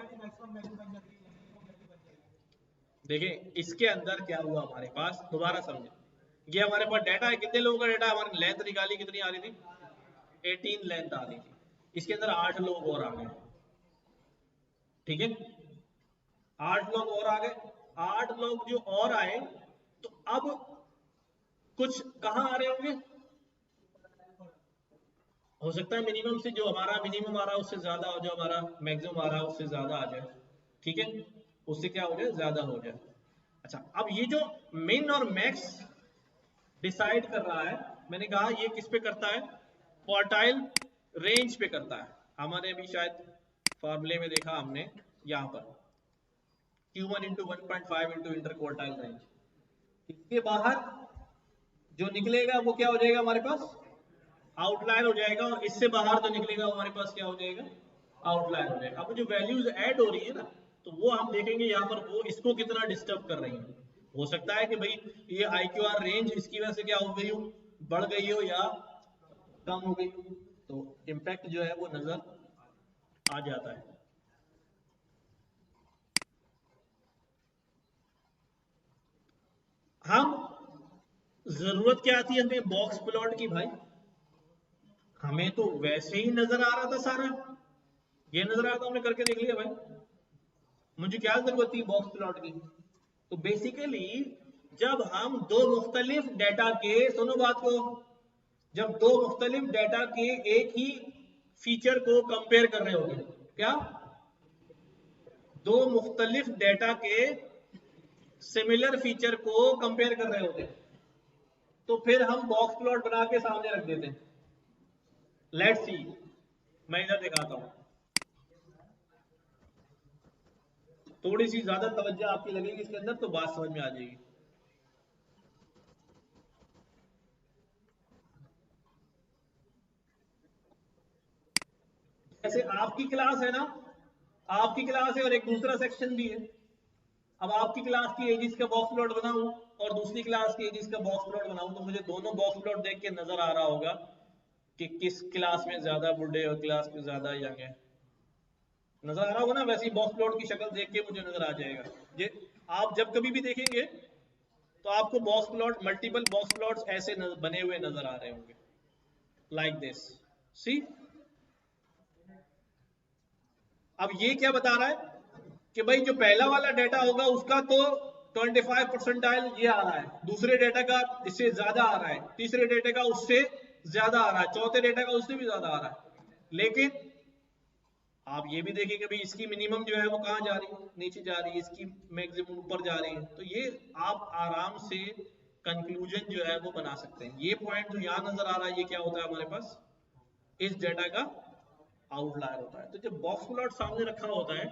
देखिए इसके अंदर क्या हुआ हमारे पास, दोबारा समझे। ये हमारे पास डाटा है, कितने लोगों का डाटा, हमारी लेंथ निकाली, कितनी आ रही थी? 18 लेंथ आ रही थी। इसके अंदर 8 लोग और आ गए, ठीक है, 8 लोग और आ गए। 8 लोग जो और आए, तो अब कुछ कहाँ आ रहे होंगे? हो सकता है मिनिमम से, जो हमारा मिनिमम आ रहा है उससे ज्यादा हो जाए, हमारा मैक्सिमम आ रहा है उससे ज्यादा आ जाए, ठीक है, उससे क्या हो जाए? ज्यादा हो जाए। अच्छा, अब ये जो मिन और मैक्स डिसाइड कर रहा है, मैंने कहा ये किस पे करता है? क्वार्टाइल रेंज पे करता है। हमारे भी शायद फॉर्मूले में देखा हमने, यहां पर Q1 into 1.5 into inter quartile range. इसके बाहर जो निकलेगा वो क्या हो जाएगा हमारे पास, आउटलायर हो जाएगा, और इससे बाहर जो निकलेगा वो हमारे पास क्या हो जाएगा, आउटलायर हो जाएगा। अब जो वैल्यूज ऐड हो रही है ना, तो वो हम देखेंगे यहाँ पर वो इसको कितना डिस्टर्ब कर रही है। हो सकता है कि भाई ये IQR रेंज इसकी वजह से क्या हो गई हो, बढ़ गई हो या कम हो गई हो, तो इम्पैक्ट जो है वो नजर आ जाता है। हम जरूरत क्या थी हमें बॉक्स प्लॉट की भाई, हमें तो वैसे ही नजर आ रहा था सारा, ये नजर आ रहा था, हमने करके देख लिया भाई, मुझे क्या जरूरत थी बॉक्स प्लॉट की। तो बेसिकली जब हम दो मुख्तलिफ डेटा के, सुनो बात को, जब दो मुख्तलिफ डेटा के एक ही फीचर को कंपेयर कर रहे होंगे, क्या दो मुख्तलिफ डेटा के सिमिलर फीचर को कंपेयर कर रहे होते, तो फिर हम बॉक्स प्लॉट बना के सामने रख देते हैं। लेट्स सी, मैं इधर दिखाता हूं, थोड़ी सी ज्यादा तवज्जो आपकी लगेगी इसके अंदर तो बात समझ में आ जाएगी। जैसे आपकी क्लास है ना, आपकी क्लास है और एक दूसरा सेक्शन भी है। अब आपकी क्लास की एजिस का बॉक्स प्लॉट बनाऊं और दूसरी क्लास की एजिस का बॉक्स प्लॉट बनाऊं, तो मुझे दोनों बॉक्स प्लॉट देख के नजर आ रहा होगा कि किस क्लास में ज्यादा बुढ़े और क्लास में ज्यादा यंग है, नजर आ रहा होगा ना। वैसे ही बॉक्स प्लॉट की शक्ल देख के मुझे नजर आ जाएगा। ये आप जब कभी भी देखेंगे तो आपको box plot, multiple box plots ऐसे बने हुए नजर आ रहे होंगे, लाइक दिस, सी। अब ये क्या बता रहा है कि भाई जो पहला वाला डेटा होगा उसका तो 25 परसेंटाइल ये आ रहा है, दूसरे डेटा का इससे ज्यादा आ रहा है, तीसरे डेटा का उससे ज्यादा आ रहा है, चौथे डेटा का उससे भी ज्यादा आ रहा है। लेकिन आप ये भी देखिए कि भाई इसकी मिनिमम जो है वो कहाँ जा रही है, नीचे जा रही है, इसकी मैक्सिमम ऊपर जा रही है। तो ये आप आराम से कंक्लूजन जो है वो बना सकते हैं। ये पॉइंट जो यहाँ नजर आ रहा है ये क्या होता है हमारे पास, इस डेटा का आउटलायर होता है। तो जब बॉक्स प्लॉट सामने रखा होता है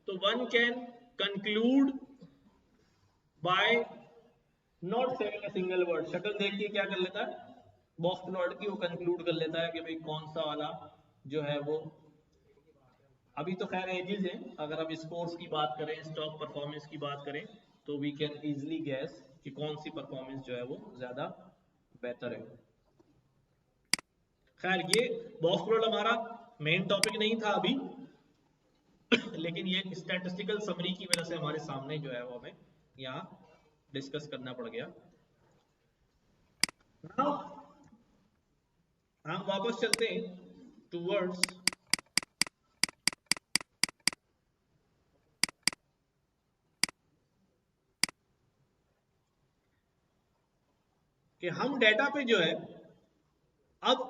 तो one can conclude bye not saying a single word. शक्ल देख के क्या कर लेता है बॉक्स प्लॉट की, वो कंक्लूड कर लेता है कि भाई कौन सा वाला जो है वो, अभी तो खैर एजिज है, अगर हम स्कोर्स की बात करें, स्टॉक परफॉर्मेंस की बात करें, तो वी कैन इजिली गैस कि कौन सी परफॉर्मेंस जो है वो ज्यादा बेहतर है। खैर ये बॉक्स प्लॉट हमारा मेन टॉपिक नहीं था अभी लेकिन ये स्टैटिस्टिकल समरी की वजह से हमारे सामने जो है वो हमें यहाँ डिस्कस करना पड़ गया। नाउ हम वापस चलते हैं टूवर्ड्स कि हम डेटा पे जो है अब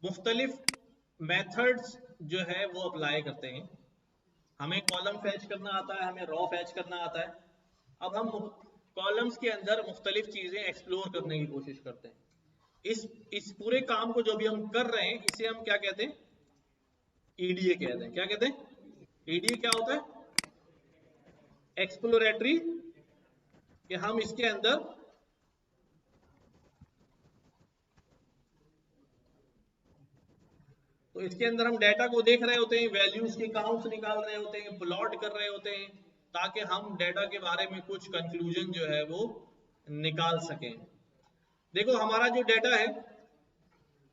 मुख्तलिफ मेथड्स जो है वो अप्लाई करते हैं। हमें कॉलम फैच करना आता है, हमें रॉ फैच करना आता है। अब हम कॉलम्स के अंदर मुख्तलिफ चीजें एक्सप्लोर करने की कोशिश करते हैं। इस पूरे काम को जो भी हम कर रहे हैं इसे हम क्या कहते हैं, ईडीए कहते हैं। क्या कहते हैं, ईडीए क्या होता है, एक्सप्लोरेटरी, कि हम इसके अंदर तो इसके अंदर हम डेटा को देख रहे होते हैं, वैल्यूज के काउंट्स निकाल रहे होते हैं, प्लॉट कर रहे होते हैं, ताकि हम डेटा के बारे में कुछ कंक्लूजन जो है वो निकाल सकें। देखो हमारा जो डेटा है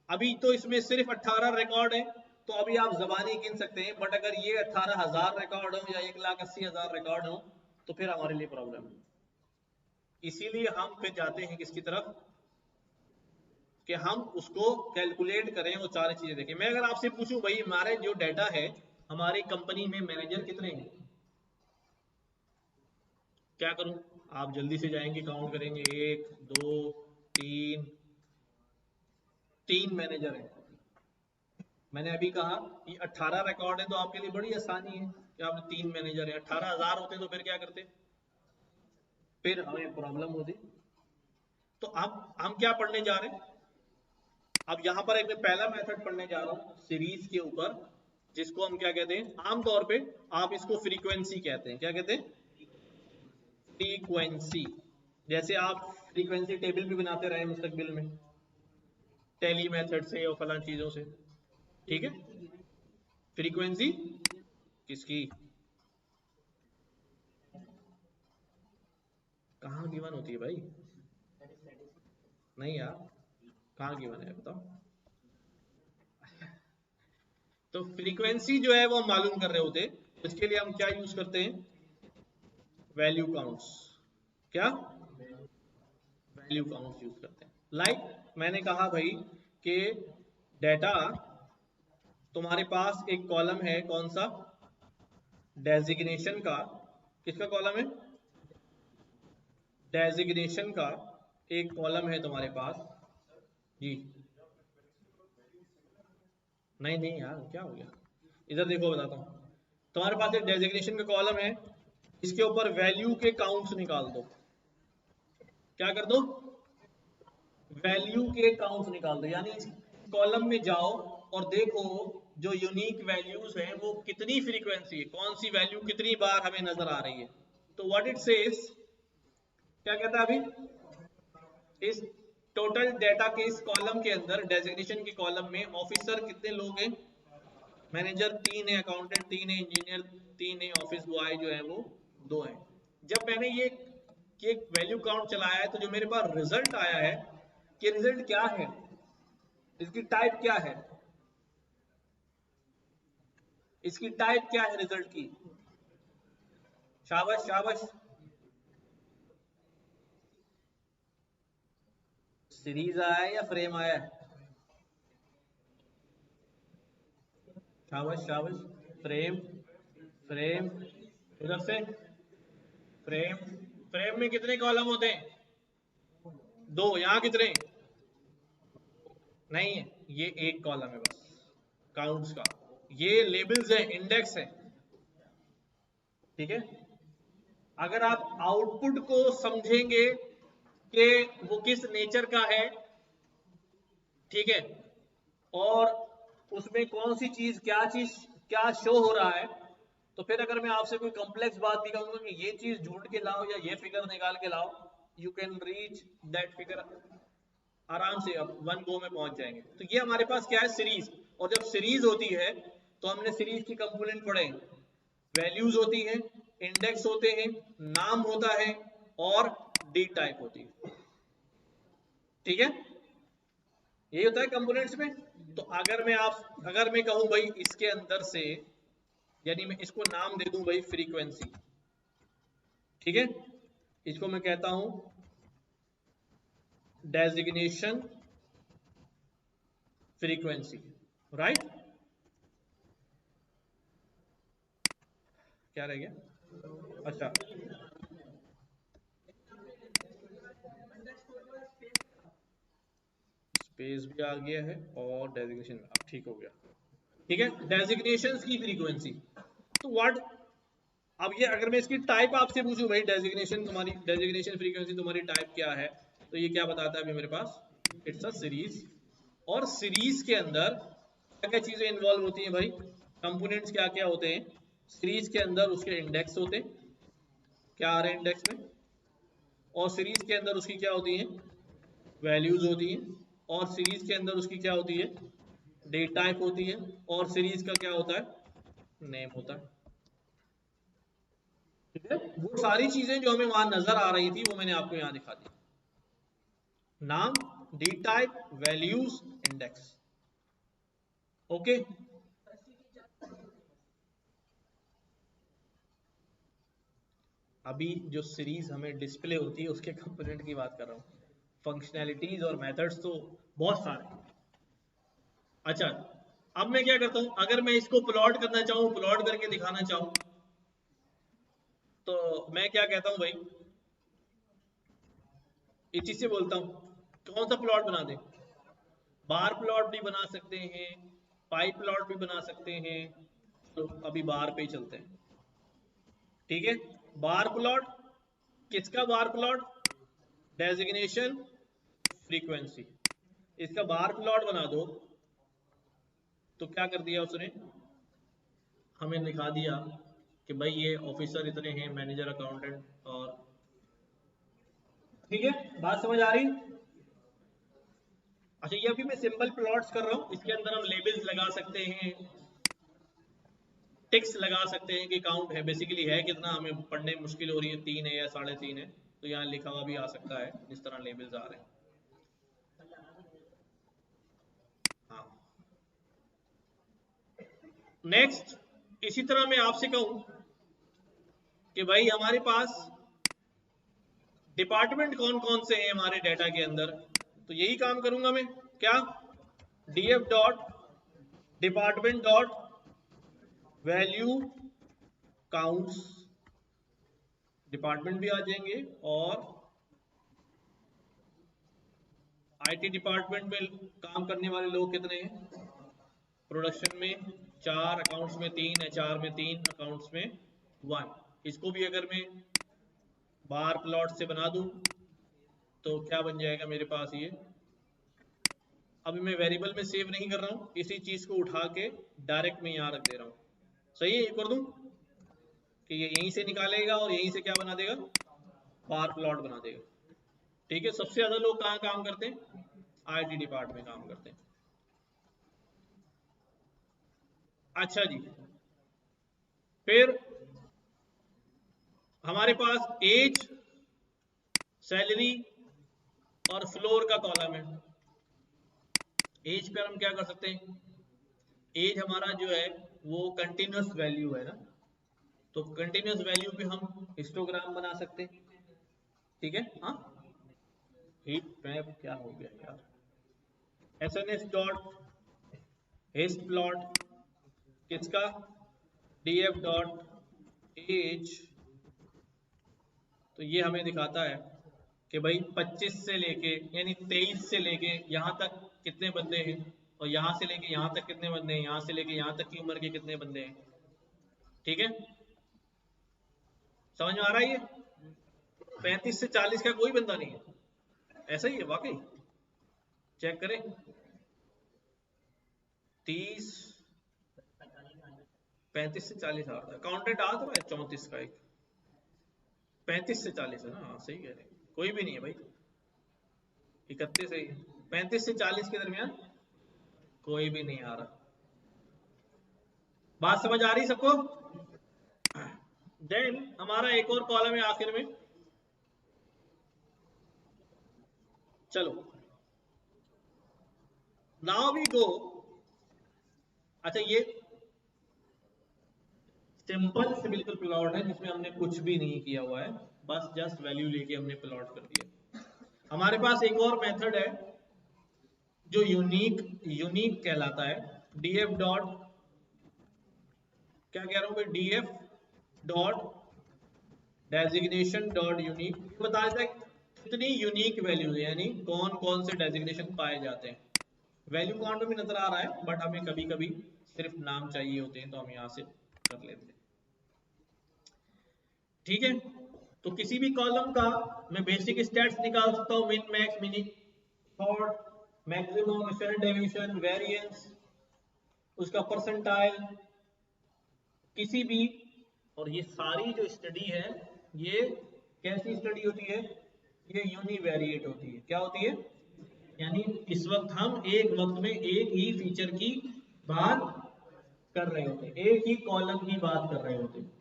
अभी तो इसमें सिर्फ 18 रिकॉर्ड है, तो अभी आप जबानी गिन सकते हैं, बट अगर ये 18,000 रिकॉर्ड हो या 1,80,000 रिकॉर्ड हो तो फिर हमारे लिए प्रॉब्लम है। इसीलिए हम फिर जाते हैं किसकी तरफ कि हम उसको कैलकुलेट करें, वो सारी चीजें देखें। मैं अगर आपसे पूछूं भाई हमारे जो डेटा है, हमारी कंपनी में मैनेजर कितने हैं, क्या करूं, आप जल्दी से जाएंगे काउंट करेंगे, 1 2 3, 3 मैनेजर हैं। मैंने अभी कहा कि 18 रिकॉर्ड है तो आपके लिए बड़ी आसानी है कि आपने 3 मैनेजर है। 18,000 होते तो फिर क्या करते, फिर हमें प्रॉब्लम होती। तो अब हम क्या पढ़ने जा रहे हैं, अब यहां पर एक मैं पहला मेथड पढ़ने जा रहा हूं सीरीज के ऊपर, जिसको हम क्या कहते हैं, आमतौर पे आप इसको फ्रीक्वेंसी कहते हैं। क्या कहते हैं? फ्रीक्वेंसी। जैसे आप फ्रीक्वेंसी टेबल भी बनाते रहे मुस्तकबिल में टेली मेथड से और फलां चीजों से, ठीक है। फ्रीक्वेंसी किसकी, कहाँ गिवन होती है भाई? नहीं यार, कहाँ गिवन है बताओ। तो फ्रीक्वेंसी जो है वो हम मालूम कर रहे होते, इसके लिए हम क्या यूज करते हैं? Value counts. क्या? वैल्यू काउंट्स यूज करते हैं। मैंने कहा भाई कि डेटा, तुम्हारे पास एक कॉलम है, कौन सा? डेजिग्नेशन का। किसका कॉलम है? डेजिग्नेशन का एक कॉलम है तुम्हारे पास जी। नहीं नहीं यार, क्या हो गया? इधर देखो, बताता हूँ। तुम्हारे पास एक डेजिग्नेशन का कॉलम है, इसके ऊपर वैल्यू के काउंट्स निकाल दो। क्या कर दो? वैल्यू के काउंट्स निकाल दो। यानी इस कॉलम में जाओ और देखो जो यूनिक वैल्यूज हैं वो कितनी फ्रीक्वेंसी है, कौन सी वैल्यू कितनी बार हमें नजर आ रही है। तो व्हाट इट सेज, क्या कहता है अभी? इस टोटल डेटा के इस कॉलम के अंदर, डेजिग्नेशन के कॉलम में ऑफिसर कितने लोग हैं? मैनेजर 3 है, अकाउंटेंट 3 है, इंजीनियर 3 है, ऑफिस बॉय जो है वो 2 है। जब मैंने ये वैल्यू काउंट चलाया है तो जो मेरे पास रिजल्ट आया है, कि रिजल्ट क्या है, इसकी टाइप क्या है, इसकी टाइप क्या है रिजल्ट की? शाबाश शाबाश। सीरीज आया है या फ्रेम आया है? शाबाश शाबाश। फ्रेम, फ्रेम, उधर से फ्रेम। फ्रेम में कितने कॉलम होते हैं? 2। यहाँ कितने? नहीं है, ये एक कॉलम है बस काउंट्स का। ये लेबल्स है, इंडेक्स है, ठीक है। अगर आप आउटपुट को समझेंगे कि वो किस नेचर का है, ठीक है, और उसमें कौन सी चीज, क्या शो हो रहा है, तो फिर अगर मैं आपसे कोई कॉम्प्लेक्स बात भी कहूंगा कि ये चीज ढूंढ के लाओ या ये फिगर निकाल के लाओ, you can reach that figure आराम से, अब वन गो में पहुंच जाएंगे। तो ये हमारे पास क्या है? सीरीज। और जब सीरीज होती है तो हमने सीरीज की कंपोनेंट पढ़े, वैल्यूज होती हैं, इंडेक्स होते हैं, नाम होता है और डी टाइप होती है, ठीक है। यही होता है कंपोनेंट्स में। तो अगर मैं कहूं भाई इसके अंदर से, यानी मैं इसको नाम दे दूं भाई फ्रीक्वेंसी, ठीक है, इसको मैं कहता हूं डेजिग्नेशन फ्रीक्वेंसी, राइट। क्या रह गया? अच्छा, स्पेस भी आ गया है और डेजिग्नेशन, अब ठीक हो गया, ठीक है। डेजिग्नेशन की फ्रीक्वेंसी, तो व्हाट, अब ये अगर मैं इसकी टाइप आपसे पूछूं भाई, डेजिग्नेशन तुम्हारी, डेजिग्नेशन फ्रीक्वेंसी तुम्हारी टाइप क्या है, तो ये क्या बताता है अभी मेरे पास? It's a series. और सीरीज के अंदर क्या क्या चीजें इन्वॉल्व होती हैं भाई? कंपोनेंट्स क्या क्या होते हैं सीरीज के अंदर? उसके इंडेक्स होते हैं, क्या आ रहे हैं इंडेक्स में, और सीरीज के अंदर उसकी क्या होती है? वैल्यूज होती हैं, और सीरीज के अंदर उसकी क्या होती है? डेट टाइप होती है, और सीरीज का क्या होता है? नेम होता है, ठीक है। वो सारी चीजें जो हमें वहां नजर आ रही थी वो मैंने आपको यहां दिखा दी। नाम, D type, values, index, okay. अभी जो सीरीज हमें डिस्प्ले होती है उसके कंपोनेंट की बात कर रहा हूँ, फंक्शनैलिटीज और मेथड्स तो बहुत सारे। अच्छा, अब मैं क्या करता हूं, अगर मैं इसको प्लॉट करना चाहूँ, प्लॉट करके दिखाना चाहूँ, तो मैं क्या कहता हूं भाई, इस चीज से बोलता हूं कौन सा प्लॉट बना दे? बार प्लॉट भी बना सकते हैं, पाई प्लॉट भी बना सकते हैं। तो अभी बार पे ही चलते हैं, ठीक है। बार प्लॉट, किसका बार प्लॉट? Designation frequency. इसका बार प्लॉट बना दो, तो क्या कर दिया उसने? हमें दिखा दिया कि भाई ये ऑफिसर इतने हैं, मैनेजर, अकाउंटेंट, और ठीक है, बात समझ आ रही? अच्छा, ये अभी मैं सिंपल प्लॉट्स कर रहा हूँ, इसके अंदर हम लेबल्स लगा सकते हैं, टिक्स लगा सकते हैं कि काउंट है, बेसिकली है कितना, हमें पढ़ने में मुश्किल हो रही है 3 है या 3.5 है, तो यहाँ लिखा हुआ भी आ सकता है जिस तरह लेबल्स आ रहे हैं। हाँ, नेक्स्ट, इसी तरह मैं आपसे कहूं कि भाई हमारे पास डिपार्टमेंट कौन कौन से हैं हमारे डेटा के अंदर, तो यही काम करूंगा मैं, क्या, df dot department dot value counts, department भी आ जाएंगे, और आईटी डिपार्टमेंट में काम करने वाले लोग कितने हैं, प्रोडक्शन में 4, अकाउंट्स में 3, एचआर में 3, अकाउंट्स में 1। इसको भी अगर मैं बार प्लॉट से बना दूं तो क्या बन जाएगा मेरे पास ये, अभी मैं वेरिएबल में सेव नहीं कर रहा हूं, इसी चीज को उठा के डायरेक्ट में यहां रख दे रहा हूं। सही है, ये कर दूं कि ये यहीं से निकालेगा और यहीं से क्या बना देगा, बार प्लॉट बना देगा। ठीक है, सबसे ज्यादा लोग कहाँ काम करते हैं, आईटी डिपार्टमेंट में काम करते हैं। अच्छा जी, फिर हमारे पास एज, सैलरी और फ्लोर का कॉलम है। एज पर हम क्या कर सकते हैं, एज हमारा जो है वो कंटिन्यूस वैल्यू है ना, तो कंटिन्यूस वैल्यू पे हम हिस्टोग्राम बना सकते हैं। ठीक है, हाँ, हीट मैप क्या हो गया यार, एसएनएस डॉट हिस्ट प्लॉट किसका, डीएफ डॉट एज, तो ये हमें दिखाता है कि भाई 25 से लेके यानी 23 से लेके यहाँ तक कितने बंदे हैं, और यहाँ से लेके यहाँ तक कितने बंदे हैं, यहाँ से लेके यहाँ तक की उम्र के कितने बंदे हैं। ठीक है, समझ में आ रहा है? ये 35 से 40 का कोई बंदा नहीं है, ऐसा ही है वाकई, चेक करें। 30, 35 से 40 आ रहा है, अकाउंटेंट आ तो है 34 का एक, 35 से 40 है ना, हाँ सही कह रहे हैं, कोई भी नहीं है भाई, 31 है, 35 से 40 के दरमियान कोई भी नहीं आ रहा। बात समझ आ रही सबको? देन हमारा एक और कॉलम है आखिर में, चलो नाउ वी गो। अच्छा, ये सिंपल से बिल्कुल प्लॉट है जिसमें हमने कुछ भी नहीं किया हुआ है, बस जस्ट वैल्यू लेके हमने प्लॉट कर दिया। हमारे पास एक और मेथड है जो यूनिक यूनिक कहलाता है, डीएफ डॉट, क्या कह रहा हूं भाई, DF dot designation dot unique, बता देता है कितनी यूनिक वैल्यूज है, यानी कौन कौन से डेजिग्नेशन पाए जाते हैं। वैल्यू काउंट में भी नजर आ रहा है, बट हमें कभी कभी सिर्फ नाम चाहिए होते हैं तो हम यहाँ से कर लेते हैं। ठीक है, तो किसी भी कॉलम का मैं बेसिक स्टैट्स निकाल सकता हूँ, min max mini short, maximum, standard deviation, variance, उसका परसेंटाइल, किसी भी, और ये सारी जो स्टडी है ये कैसी स्टडी होती है, ये यूनिवेरिएट होती है। क्या होती है, यानी इस वक्त हम एक वक्त में एक ही फीचर की बात कर रहे होते हैं, एक ही कॉलम की बात कर रहे होते हैं।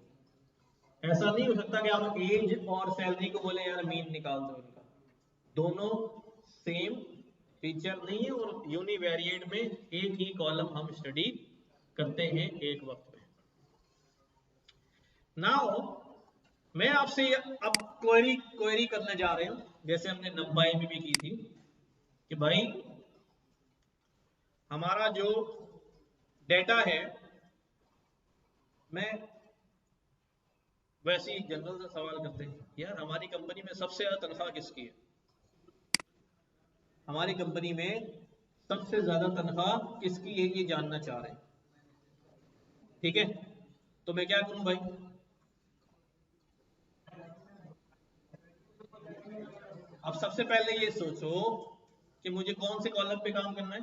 ऐसा नहीं हो सकता कि आप एज और सैलरी को बोले यार मीन निकाल दो इनका, दोनों सेम फीचर नहीं है, और यूनिवेरिएट में एक ही कॉलम हम स्टडी करते हैं एक वक्त में। नाउ मैं आपसे अब क्वेरी करने जा रहे हूं, जैसे हमने नंबाई में भी की थी, कि भाई हमारा जो डेटा है, मैं वैसे ही जनरल से सवाल करते हैं, यार हमारी कंपनी में सबसे ज्यादा तनख्वाह किसकी है, हमारी कंपनी में सबसे ज्यादा तनख्वाह किसकी है, ये जानना चाह रहे हैं। ठीक है, तो मैं क्या करूं भाई, अब सबसे पहले ये सोचो कि मुझे कौन से कॉलम पे काम करना है,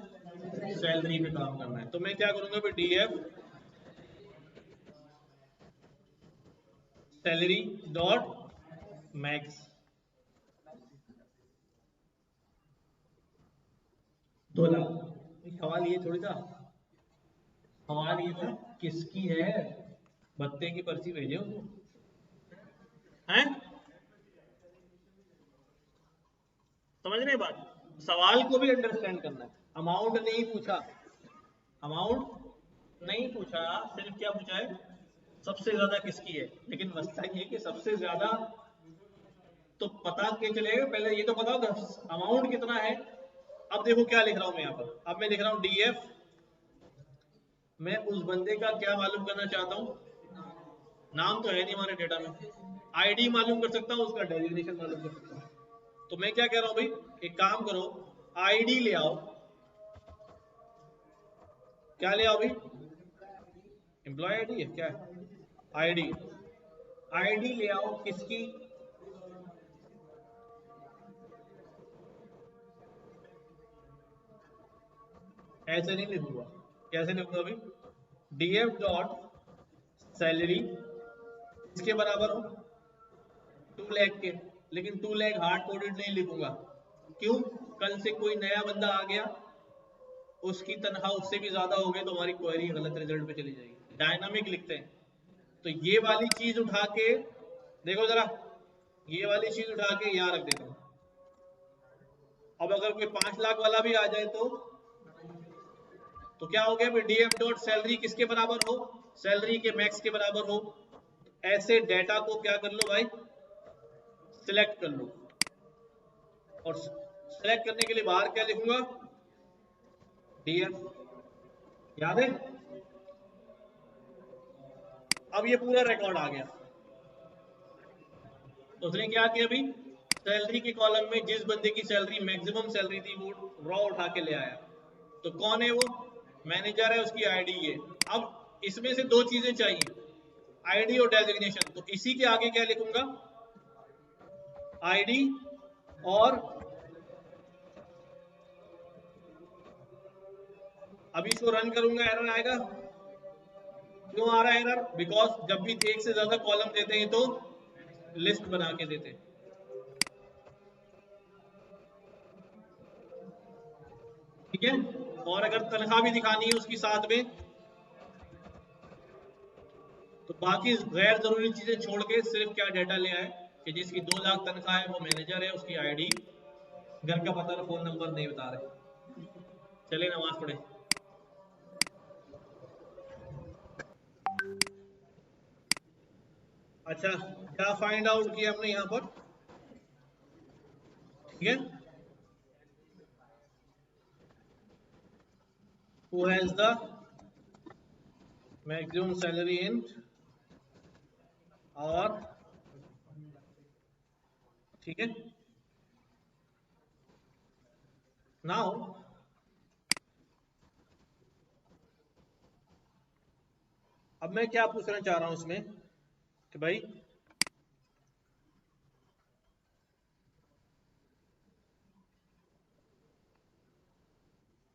सैलरी पे काम करना है, तो मैं क्या करूंगा भाई, डीएफ सैलरी डॉट मैक्स। दो लाख। सवाल ये थोड़ी था, सवाल ये था किसकी है, भत्ते की पर्ची भेजे उसको, हैं? समझ रहे बात? सवाल को भी अंडरस्टैंड करना है। अमाउंट नहीं पूछा, अमाउंट नहीं पूछा, सिर्फ क्या पूछा है, सबसे ज्यादा किसकी है। लेकिन मसला ये कि सबसे ज्यादा तो पता क्या चलेगा, पहले ये तो पता होगा अमाउंट कितना है। अब देखो क्या लिख रहा हूं मैं यहाँ पर, अब मैं लिख रहा हूं डीएफ, मैं उस बंदे का क्या मालूम करना चाहता हूं, नाम तो है नहीं हमारे डेटा में, आईडी मालूम कर सकता हूं, उसका डेजिग्नेशन मालूम कर सकता हूं। तो मैं क्या कह रहा हूं भाई, एक काम करो, आईडी ले आओ। क्या ले आओ भाई, एम्प्लॉय आईडी है क्या है, आईडी, आईडी ले आओ किसकी, ऐसे नहीं लिखूंगा, कैसे लिखूंगा भाई, डीएफ डॉट सैलरी इसके बराबर हो 2 लाख के, लेकिन 2 लाख हार्ड कोडेड नहीं लिखूंगा। क्यों? कल से कोई नया बंदा आ गया, उसकी तनख्वाह उससे भी ज्यादा हो गई तो हमारी क्वेरी गलत रिजल्ट पे चली जाएगी। डायनामिक लिखते हैं। तो ये वाली चीज उठा के देखो जरा, ये वाली चीज उठा के यहाँ रख देता हूं। अब अगर कोई 5 लाख वाला भी आ जाए तो क्या हो गया, डीएफ डॉट सैलरी किसके बराबर हो, सैलरी के मैक्स के बराबर हो। ऐसे डेटा को क्या कर लो भाई, सिलेक्ट कर लो, और सिलेक्ट करने के लिए बाहर क्या लिखूंगा, डीएफ, याद है। अब ये पूरा रिकॉर्ड आ गया। तो उसने क्या किया अभी, सैलरी के कॉलम में जिस बंदे की सैलरी मैक्सिमम सैलरी थी वो रॉ उठा के ले आया। तो कौन है वो, मैनेजर है, उसकी आईडी है। अब इसमें से दो चीजें चाहिए, आईडी और डेजिग्नेशन। तो इसी के आगे क्या लिखूंगा, आईडी, और अभी इसको रन करूंगा, एरर आएगा। क्यों आ रहा है एरर, बिकॉज जब भी एक से ज्यादा कॉलम देते हैं तो लिस्ट बना के देते हैं। ठीक है, और अगर तनख्वाह भी दिखानी है उसकी साथ में, तो बाकी गैर जरूरी चीजें छोड़ के सिर्फ क्या डेटा ले आए कि जिसकी 2 लाख तनख्वाह है वो मैनेजर है, उसकी आईडी, घर का पता और फोन नंबर नहीं बता रहे। चले नमाज पढ़े। अच्छा, क्या फाइंड आउट किया हमने यहां पर, ठीक है, who has the maximum salary in, और ठीक है, नाउ अब मैं क्या पूछना चाह रहा हूं इसमें कि भाई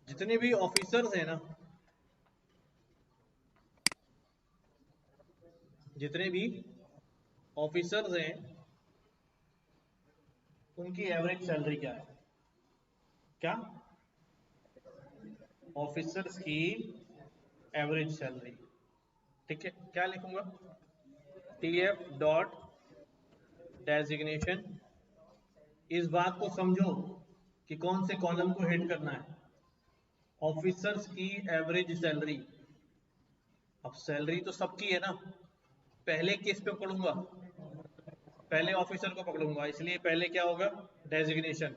जितने भी ऑफिसर्स हैं ना, जितने भी ऑफिसर्स हैं उनकी एवरेज सैलरी क्या है, क्या ऑफिसर्स की एवरेज सैलरी। ठीक है, क्या लिखूंगा, टीएफ डॉट डेजिग्नेशन। इस बात को समझो कि कौन से कॉलम को हिट करना है, ऑफिसर्स की एवरेज सैलरी। अब सैलरी तो सबकी है ना, पहले किस पे पकड़ूंगा, पहले ऑफिसर को पकड़ूंगा, इसलिए पहले क्या होगा, डेजिग्नेशन।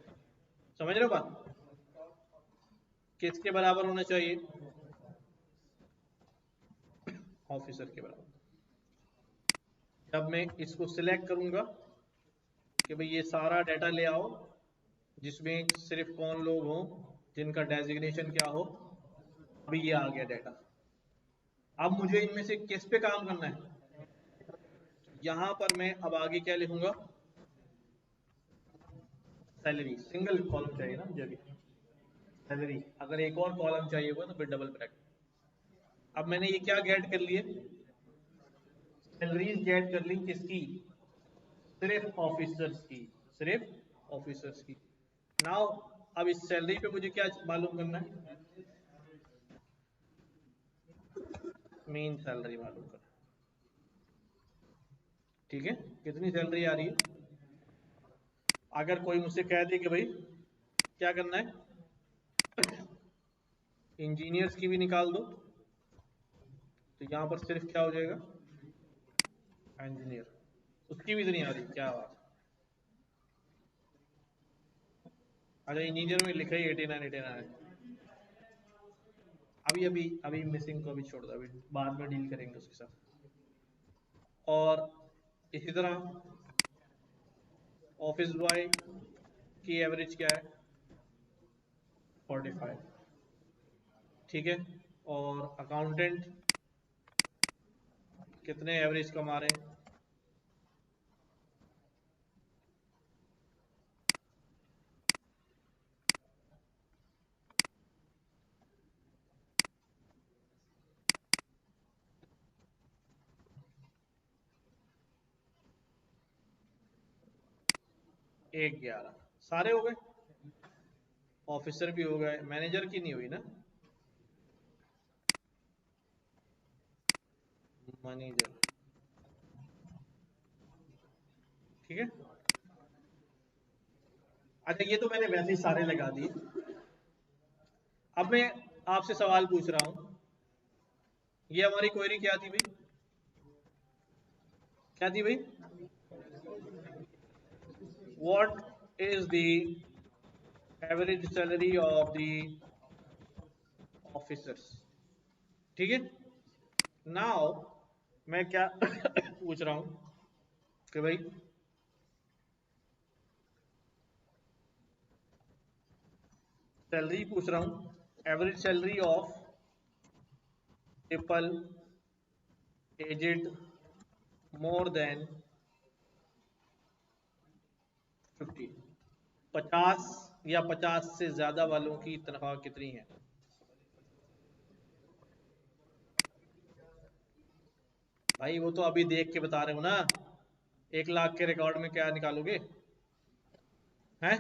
समझ रहे हो बात, किसके बराबर होना चाहिए, ऑफिसर के बराबर। जब मैं इसको सिलेक्ट करूंगा कि भाई ये सारा डाटा ले आओ जिसमें सिर्फ कौन लोग हों जिनका डेजिग्नेशन क्या हो, अभी ये आ गया डाटा। अब मुझे इनमें से किस पे काम करना है, यहां पर मैं अब आगे क्या लिखूंगा, सैलरी, सिंगल कॉलम चाहिए ना मुझे, सैलरी। अगर एक और कॉलम चाहिए होगा तो फिर डबल ब्रैकेट। अब मैंने ये क्या गेट कर लिए, सैलरीज गेट कर ली किसकी? सिर्फ ऑफिसर्स की, सिर्फ ऑफिसर्स की। नाउ अब इस सैलरी पे मुझे क्या मालूम करना है? मेन सैलरी मालूम करना। ठीक है, कितनी सैलरी आ रही है? अगर कोई मुझसे कह दे कि भाई क्या करना है, इंजीनियर्स की भी निकाल दो, तो यहां पर सिर्फ क्या हो जाएगा? इंजीनियर। उसकी भी इतनी आ रही, क्या बात। अच्छा, इंजीनियर में लिखा ही 89 89। अभी अभी अभी मिसिंग को अभी छोड़ दो, अभी बाद में डील करेंगे उसके साथ। और इसी तरह ऑफिस बॉय की एवरेज क्या है? 45। ठीक है, और अकाउंटेंट कितने एवरेज कमा रहे हैं? एक 11 सारे हो गए। ऑफिसर भी हो गए, मैनेजर की नहीं हुई ना? मैनेजर। ठीक है। अच्छा, ये तो मैंने वैसे ही सारे लगा दिए। अब मैं आपसे सवाल पूछ रहा हूं, ये हमारी क्वेरी क्या थी भाई? क्या थी भाई? What is the average salary of the officers? ठीक है। नाउ मैं क्या पूछ रहा हूं कि भाई सैलरी पूछ रहा हूं, average salary of people aged more than 50। 50 या 50 से ज्यादा वालों की तनख्वाह कितनी है? भाई वो तो अभी देख के बता रहे हो ना। 1 लाख के रिकॉर्ड में क्या निकालोगे? हैं?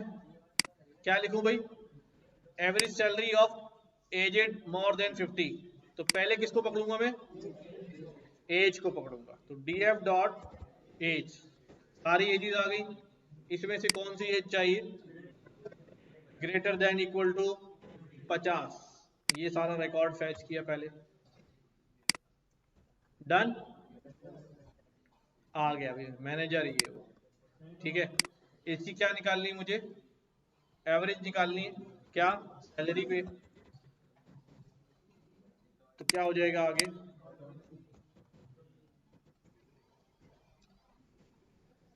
क्या लिखूं भाई? Average salary of aged more than 50। तो पहले किसको पकड़ूंगा मैं? एज को पकड़ूंगा। तो D F dot age, ages एजेस आ गई। इसमें से कौन सी एज चाहिए? Greater than equal to 50। ये सारा रिकॉर्ड फैच किया पहले। डन। आ गया भाई, मैनेजर ये वो। ठीक है, इसकी क्या निकालनी है मुझे? एवरेज निकालनी है। क्या? सैलरी पे। तो क्या हो जाएगा आगे?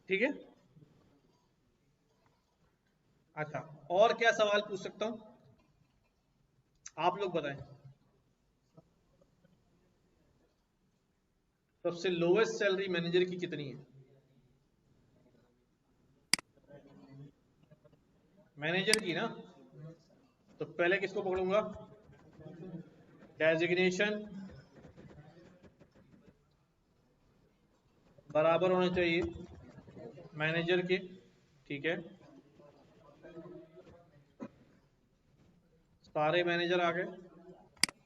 ठीक है। अच्छा, और क्या सवाल पूछ सकता हूं? आप लोग बताएं। सबसे लोवेस्ट सैलरी मैनेजर की कितनी है? मैनेजर की ना? तो पहले किसको पकड़ूंगा? डेजिग्नेशन बराबर होना चाहिए मैनेजर के। ठीक है, सारे मैनेजर आ गए।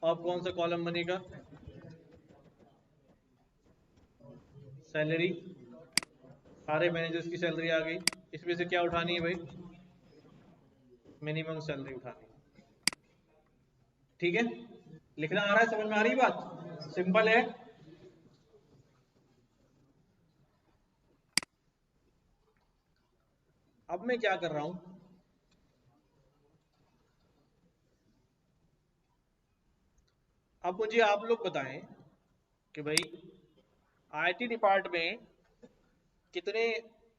अब कौन सा कॉलम बनेगा? सैलरी। सारे मैनेजर्स की सैलरी आ गई। इसमें से क्या उठानी है भाई? मिनिमम सैलरी उठानी है। ठीक है, लिखना आ रहा है? समझ में आ रही बात? सिंपल है। अब मैं क्या कर रहा हूं, अब मुझे आप लोग बताएं कि भाई आईटी डिपार्टमेंट में कितने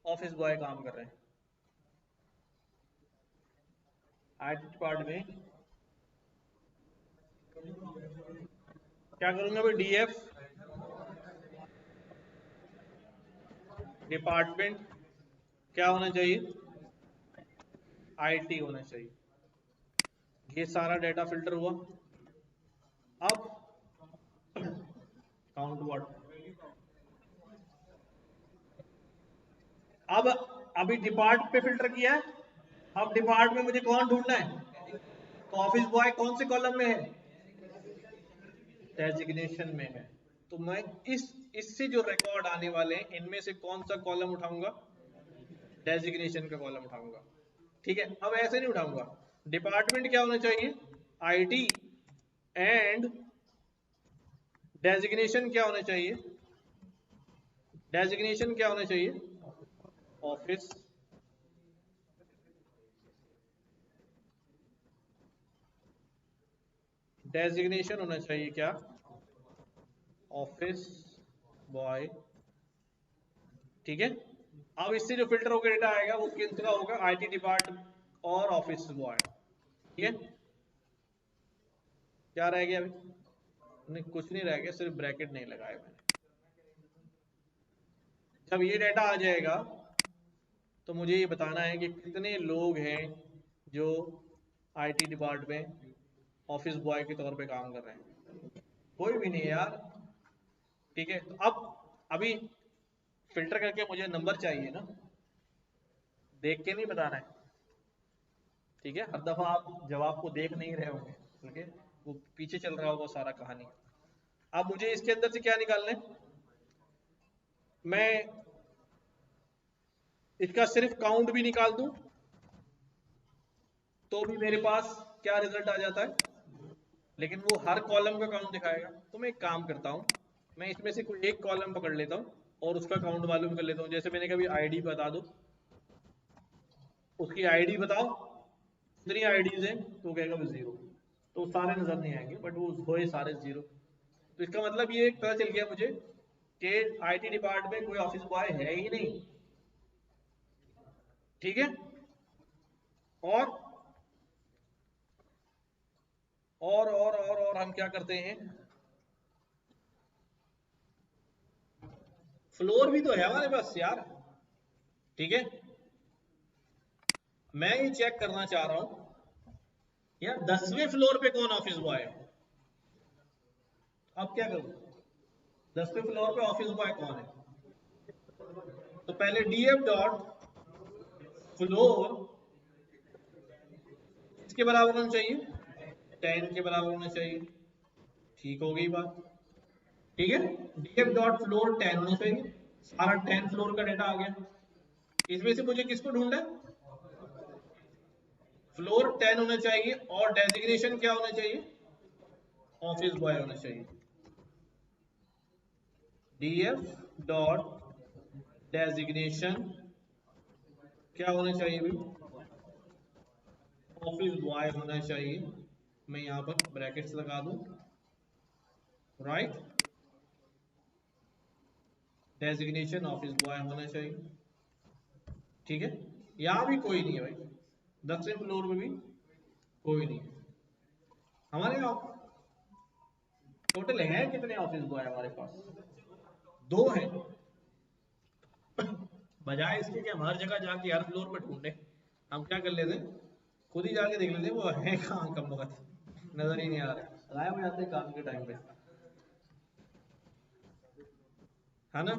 ऑफिस बॉय काम कर रहे हैं? आईटी डिपार्टमेंट में क्या करूंगा भाई? डीएफ डिपार्टमेंट क्या होना चाहिए? आईटी होना चाहिए। ये सारा डाटा फिल्टर हुआ। अब काउंट व्हाट? अब अभी डिपार्ट पे फिल्टर किया है, अब डिपार्ट में मुझे कौन ढूंढना है, तो ऑफिस बॉय कौन से कॉलम में है, डेजिग्नेशन में है। तो मैं इससे जो रिकॉर्ड आने वाले हैं इनमें से कौन सा कॉलम उठाऊंगा, डेजिग्नेशन का कॉलम उठाऊंगा। ठीक है, अब ऐसे नहीं उठाऊंगा, डिपार्टमेंट क्या होना चाहिए, आईटी, एंड डेजिग्नेशन क्या होना चाहिए, डेजिग्नेशन क्या होना चाहिए, ऑफिस डेजिग्नेशन होना चाहिए क्या, ऑफिस बॉय। ठीक है, अब इससे जो फिल्टर होकर डेटा आएगा वो किसका होगा, आईटी डिपार्टमेंट और ऑफिस बॉय। ठीक है, क्या रह गया अभी, नहीं कुछ नहीं रह गया, सिर्फ ब्रैकेट नहीं लगाया मैंने। जब ये डेटा आ जाएगा तो मुझे ये बताना है कि कितने लोग हैं जो आईटी डिपार्टमेंट ऑफिस बॉय के तौर पे काम कर रहे हैं, कोई भी नहीं है यार। ठीक है, तो अब अभी फिल्टर करके मुझे नंबर चाहिए ना, देख के नहीं बताना है। ठीक है, हर दफा आप जवाब को देख नहीं रहे होंगे, ठीक है, वो पीछे चल रहा होगा सारा कहानी। अब मुझे इसके अंदर से क्या निकालना है, मैं इसका सिर्फ काउंट भी निकाल दूं तो भी मेरे पास क्या रिजल्ट आ जाता है, लेकिन वो हर कॉलम का काउंट दिखाएगा। तो मैं एक काम करता हूँ, मैं इसमें से कोई एक कॉलम पकड़ लेता हूँ और उसका काउंट मालूम कर लेता हूँ। जैसे मैंने कभी आईडी बता दो, उसकी आईडी बताओ कितनी आईडीज हैं, तो वो कहेगा वो जीरो, तो सारे नजर नहीं आएंगे बट वो होए सारे जीरो। तो इसका मतलब ये पता चल गया मुझे कि आईटी डिपार्टमेंट में कोई ऑफिस बॉय है ही नहीं। ठीक है, और और हम क्या करते हैं, फ्लोर भी तो है हमारे पास यार। ठीक है, मैं ये चेक करना चाह रहा हूं यार 10वें फ्लोर पे कौन ऑफिस बॉय है। अब क्या करूं, 10वें फ्लोर पे ऑफिस बॉय कौन है, तो पहले डीएफ डॉट फ्लोर किसके बराबर होना चाहिए, 10 के बराबर होना चाहिए। ठीक हो गई बात। ठीक है, डीएफ डॉट फ्लोर 10 होना चाहिए, सारा 10 फ्लोर का डेटा आ गया। इसमें से मुझे किसको ढूंढना है, फ्लोर 10 होना चाहिए और डेजिग्नेशन क्या होना चाहिए, ऑफिस बॉय होना चाहिए। डीएफ डॉट डेजिग्नेशन क्या होना चाहिए भाई, ऑफिस बॉय होना चाहिए। मैं यहां पर ब्रैकेट्स लगा दूं, राइट, डेजिग्नेशन ऑफिस बॉय होना चाहिए। ठीक है, यहां भी कोई नहीं है भाई, 10वें फ्लोर में भी कोई नहीं है। हमारे यहाँ टोटल है कितने ऑफिस बॉय हमारे पास, 2 हैं। बजाय इसके कि हम हर जगह जाके हर फ्लोर पे ढूंढे, हम क्या कर लेते, खुद ही जाके देख लेते वो है कहाँ, कम वक्त नजर ही नहीं आ रहा, गायब हो जाते काम के टाइम पे, है ना।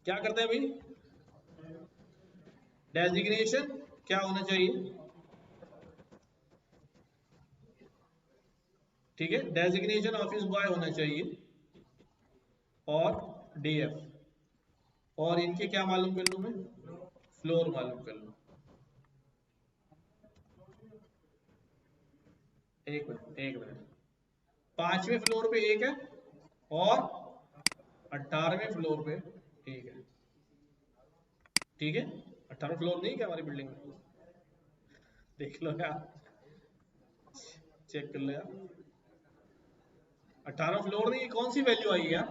क्या करते हैं भाई, डेजिग्नेशन क्या होना चाहिए, ठीक है, डेजिग्नेशन ऑफिस बॉय होना चाहिए और डीएफ, और इनके क्या मालूम कर लूं मैं, फ्लोर मालूम कर लूं। एक मिनट एक मिनट, 5वें फ्लोर पे एक है और 18वें फ्लोर पे एक है। ठीक है, 18 फ्लोर नहीं क्या हमारी बिल्डिंग में, देख लो यार, चेक कर लो यार, 18 फ्लोर नहीं, कौन सी वैल्यू आई है यार,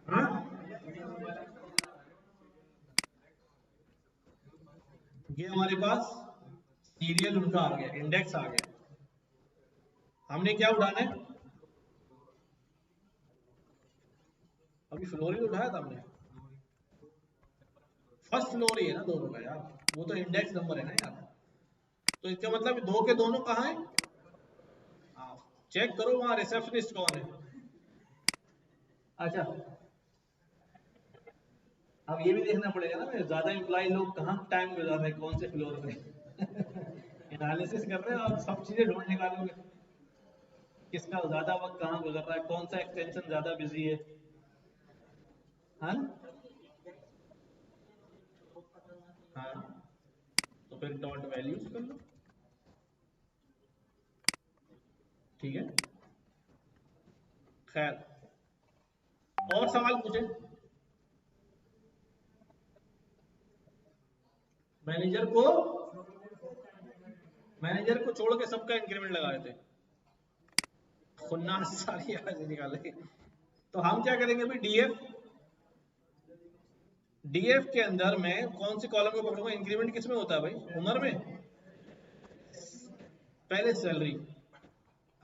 हाँ? ये हमारे पास सीरियल उनका आ गया, इंडेक्स आ गया, हमने क्या उठाना है, अभी फ्लोर ही उठाया था हमने, फर्स्ट फ्लोर ही है ना दोनों का यार, वो तो इंडेक्स नंबर है ना यार। तो इसका मतलब दो के दोनों कहाँ है, आप चेक करो वहां रिसेप्शनिस्ट कौन है। अच्छा, अब ये भी देखना पड़ेगा ना, ज्यादा एम्प्लॉय लोग कहाँ टाइम गुजार रहे हैं, कौन से फ्लोर पे एनालिसिस कर रहे हैं और सब चीजें ढूंढ निकालोगे, किसका ज्यादा वक्त कहाँ गुजर रहा है, कौन सा एक्सटेंशन ज्यादा बिजी है। हाँ हाँ, तो फिर डॉट वैल्यूज कर लो। ठीक है, खैर और सवाल पूछे। मैनेजर को मैनेजर को छोड़ के सबका इंक्रीमेंट लगाए थे, खुन्नास सारी आज निकाले। तो हम क्या करेंगे अभी, डीएफ, डीएफ के अंदर मैं कौन सी कॉलम को पकड़ूंगा, इंक्रीमेंट किस में होता है भाई, उम्र में, पहले सैलरी।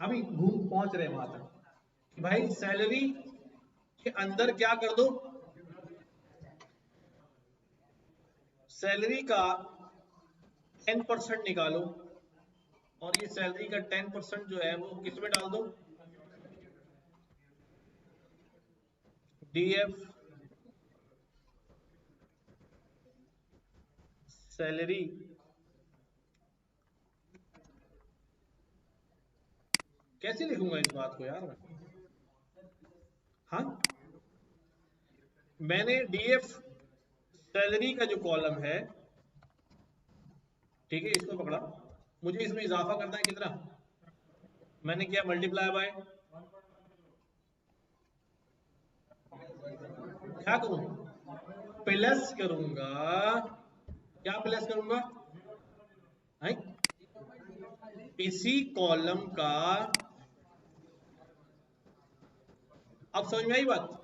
अभी घूम पहुंच रहे वहां तक कि भाई सैलरी के अंदर क्या कर दो, सैलरी का 10% निकालो, और ये सैलरी का 10% जो है वो किस में डाल दो, डीएफ सैलरी, कैसे लिखूंगा इस बात को यार मैं? हाँ, मैंने डीएफ सैलरी का जो कॉलम है, ठीक है, इसको पकड़ा, मुझे इसमें इजाफा करना है कितना, मैंने किया मल्टीप्लाई बाय, क्या करूं, प्लस करूंगा, क्या प्लस करूंगा, है? इसी कॉलम का, अब समझ में आई बात,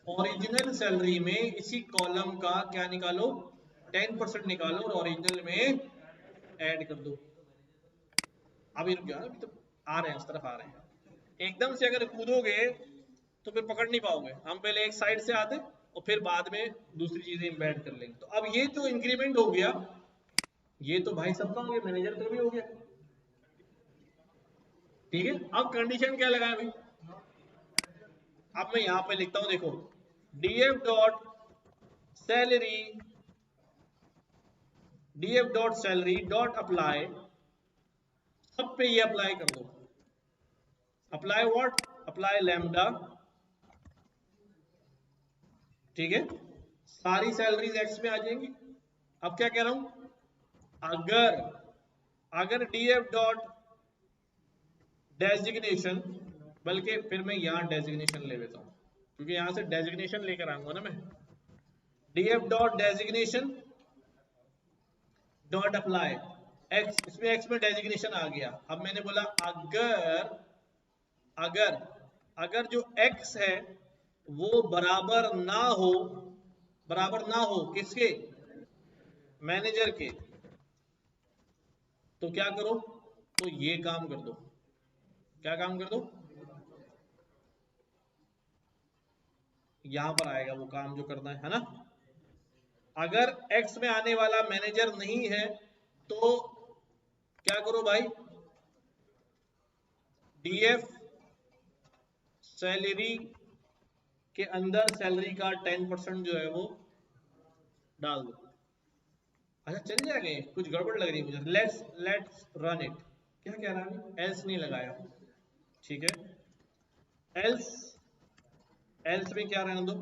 ओरिजिनल सैलरी में इसी कॉलम का क्या निकालो, 10% निकालो और ओरिजिनल में ऐड कर दो। अभी रुक जाओ, अभी तो आ रहे हैं, उस तरफ आ रहे हैं। एकदम से अगर कूदोगे तो फिर पकड़ नहीं पाओगे, हम पहले एक साइड से आते और फिर बाद में दूसरी चीजें इम्बेड कर लेंगे। तो अब ये जो इंक्रीमेंट हो गया, ये तो भाई सबका हो गया, मैनेजर का भी हो गया। ठीक है, अब कंडीशन क्या लगाए भाई, अब मैं यहां पे लिखता हूं, देखो, DF dot salary, DF dot salary dot apply, सब पे ये अप्लाई कर दो, अप्लाई व्हाट, अप्लाई लैम्डा। ठीक है, सारी सैलरीज एक्स में आ जाएंगी। अब क्या कह रहा हूं, अगर अगर डीएफ डॉट डेजिग्नेशन, बल्कि फिर मैं यहां डेजिग्नेशन ले लेता हूं, क्योंकि यहां से डेजिग्नेशन लेकर आऊंगा ना मैं, DF dot designation dot apply x, इसमें एक्स में डेजिग्नेशन आ गया। अब मैंने बोला अगर अगर अगर जो एक्स है वो बराबर ना हो किसके, मैनेजर के, तो क्या करो, तो ये काम कर दो, क्या काम कर दो, यहां पर आएगा वो काम जो करना है ना। अगर एक्स में आने वाला मैनेजर नहीं है तो क्या करो भाई, डीएफ सैलरी के अंदर सैलरी का 10% जो है वो डाल दो। अच्छा चल जाएगा, कुछ गड़बड़ लग रही है मुझे, लेट्स रन इट। क्या कह रहा है, एल्स नहीं लगाया, ठीक है, एल्स, एल्स में क्या रहने दो,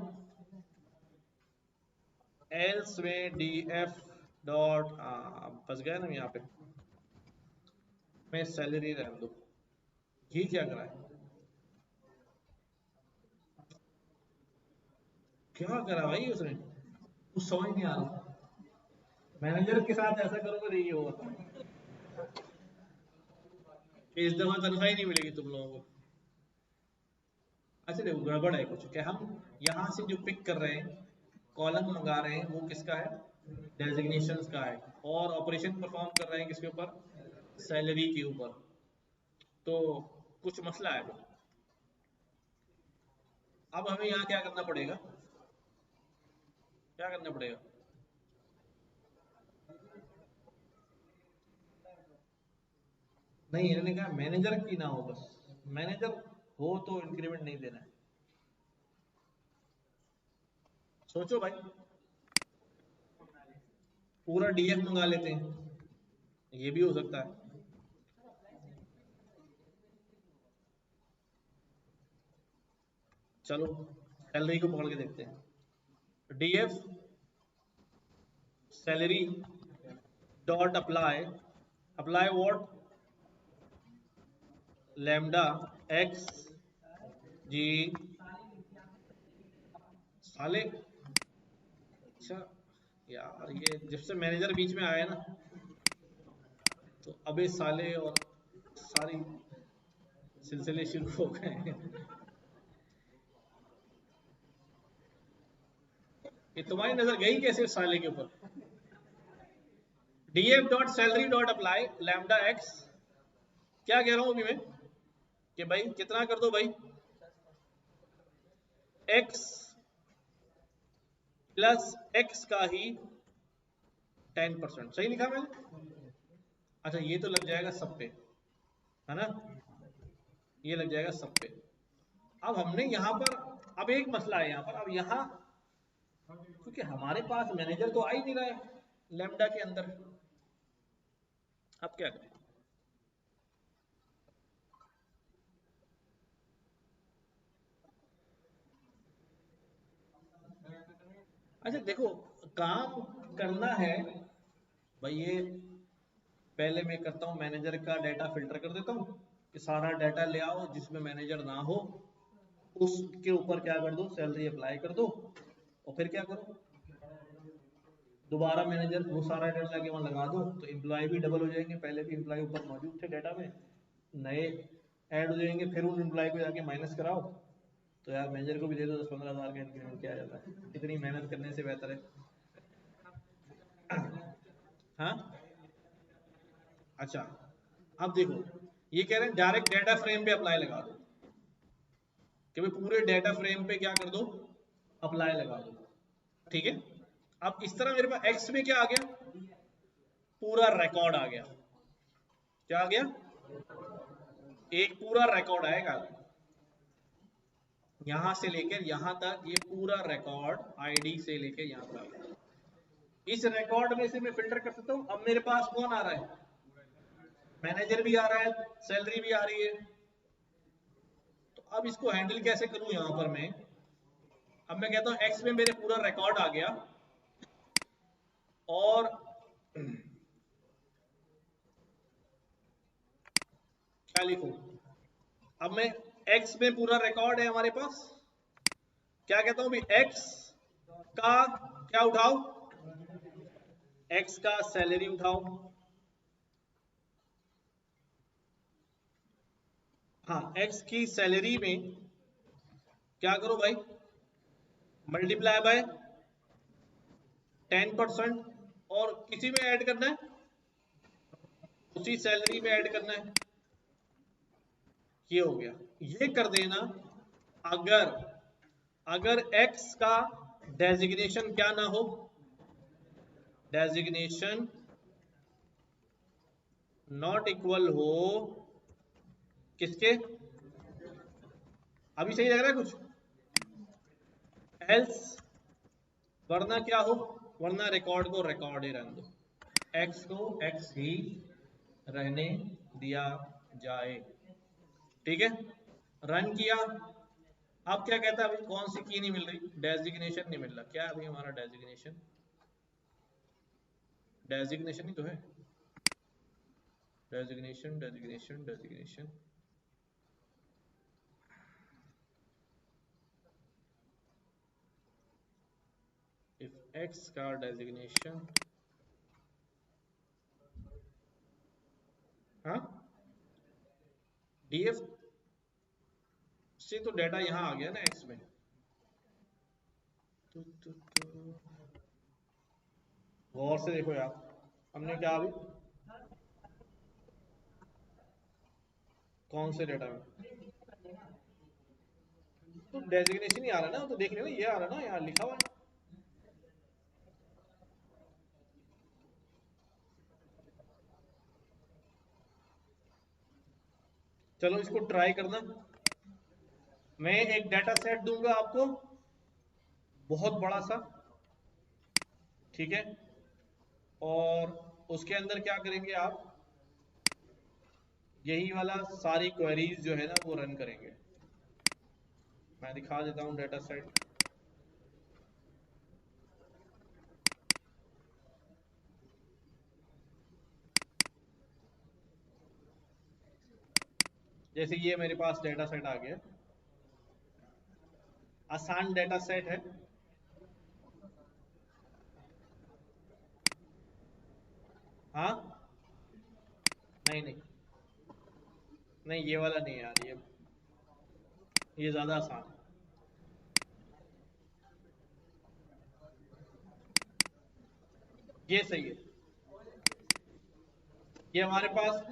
एल्स में डी एफ डॉट, फंस गया ना यहाँ पे, मैं सैलरी रहने दो। ये क्या करा है, क्या करा भाई उसने, कुछ समझ नहीं आ रहा, मैनेजर के साथ ऐसा करोगे तो ये होगा कि इस दफा तनख्वाह ही नहीं मिलेगी तुम लोगों को। अच्छा देखो गड़बड़ है कुछ, क्या हम यहाँ से जो पिक कर रहे हैं, कॉलम मंगा रहे हैं, वो किसका है, डेजिग्नेशंस का है, और ऑपरेशन परफॉर्म कर रहे हैं किसके ऊपर, सैलरी के ऊपर, तो कुछ मसला है। अब हमें यहाँ क्या करना पड़ेगा, क्या करना पड़ेगा, नहीं इन्होंने कहा मैनेजर की ना हो, बस मैनेजर हो तो इंक्रीमेंट नहीं देना है। सोचो भाई, पूरा डीएफ मंगा लेते हैं, ये भी हो सकता है। चलो सैलरी को पकड़ के देखते हैं। DF salary dot apply, apply what, lambda x जी साले। अच्छा यार, ये जब से मैनेजर बीच में आया ना, तो अबे साले और सारी सिलसिले शुरू हो गए हैं। ये तुम्हारी नजर गई कैसे उस साले के ऊपर? DF dot salary dot apply lambda x, क्या कह रहा हूं अभी मैं कि भाई कितना कर दो भाई, एक्स प्लस एक्स का ही 10%, सही लिखा मैंने? अच्छा ये तो लग जाएगा सब पे, है ना, ये लग जाएगा सब पे। अब हमने यहाँ पर, अब एक मसला है यहाँ पर, अब यहाँ क्योंकि हमारे पास मैनेजर तो आ ही नहीं रहा है लैम्डा के अंदर, अब क्या करें? अच्छा देखो, काम करना है भाई, ये पहले मैं करता हूँ, मैनेजर का डाटा फिल्टर कर देता हूँ कि सारा डाटा ले आओ जिसमें मैनेजर ना हो, उसके ऊपर क्या कर दो, सैलरी अप्लाई कर दो, और फिर क्या करो, दोबारा मैनेजर वो सारा डाटा लाके वहां लगा दो, तो एम्प्लॉय भी डबल हो जाएंगे, पहले भी एम्प्लॉय ऊपर मौजूद थे डाटा में, नए ऐड हो जाएंगे, फिर उन एम्प्लॉय को जाके माइनस कराओ, तो यार मैनेजर को भी दे दो 10-15 हज़ार का इंक्रीमेंट, क्या जाता है, इतनी मेहनत करने से बेहतर है। हाँ अच्छा, अब देखो ये कह रहे हैं डायरेक्ट डाटा फ्रेम पे अप्लाई लगा दो, कि भाई पूरे डाटा फ्रेम पे क्या कर दो, अप्लाई लगा दो, ठीक है। अब इस तरह मेरे पास एक्स में क्या आ गया, पूरा रिकॉर्ड आ गया, क्या आ गया, एक पूरा रिकॉर्ड आएगा, यहां से लेकर यहां तक ये पूरा रिकॉर्ड आईडी से लेकर यहां तक, इस रिकॉर्ड में से मैं फिल्टर कर सकता हूं। अब मेरे पास कौन आ रहा है, मैनेजर भी आ रहा है, सैलरी भी आ रही है, तो अब इसको हैंडल कैसे करूं यहां पर मैं, अब मैं कहता हूं एक्स में मेरे पूरा रिकॉर्ड आ गया, और क्या लिखूं, अब मैं एक्स में पूरा रिकॉर्ड है हमारे पास, क्या कहता हूं भी एक्स का क्या उठाओ, एक्स का सैलरी उठाओ, हाँ एक्स की सैलरी में क्या करो भाई, मल्टीप्लाई बाय 10%, और किसी में ऐड करना है, उसी सैलरी में ऐड करना है, ये हो गया, ये कर देना। अगर अगर एक्स का डेजिग्नेशन क्या ना हो, डेजिग्नेशन नॉट इक्वल हो किसके, अभी सही लग रहा है कुछ, एल्स, वरना क्या हो, वरना रिकॉर्ड को रिकॉर्ड ही रहने दो, एक्स को एक्स ही रहने दिया जाए, ठीक है। रन किया, अब क्या कहता है, अभी कौन सी की नहीं मिल रही, डेजिग्नेशन नहीं मिल रहा, क्या है अभी हमारा डेजिग्नेशन, डेजिग्नेशन ही तो है, designation designation designation, if x का डेजिग्नेशन, हाँ डीएफ से तो डाटा यहां आ गया ना एक्स में, गौर से देखो यार, हमने क्या अभी कौन से डाटा में, तो डेजिग्नेशन ही आ रहा है ना, तो देख लेना ये आ रहा है ना, यहाँ लिखा हुआ है, चलो इसको ट्राई करना, मैं एक डाटा सेट दूंगा आपको बहुत बड़ा सा, ठीक है, और उसके अंदर क्या करेंगे आप, यही वाला सारी क्वेरीज जो है ना वो रन करेंगे। मैं दिखा देता हूँ डेटा सेट। जैसे ये मेरे पास डेटा सेट आ गया, आसान डेटा सेट है। हाँ, नहीं नहीं नहीं, ये वाला नहीं यार, ये ज्यादा आसान है। ये सही है। ये हमारे पास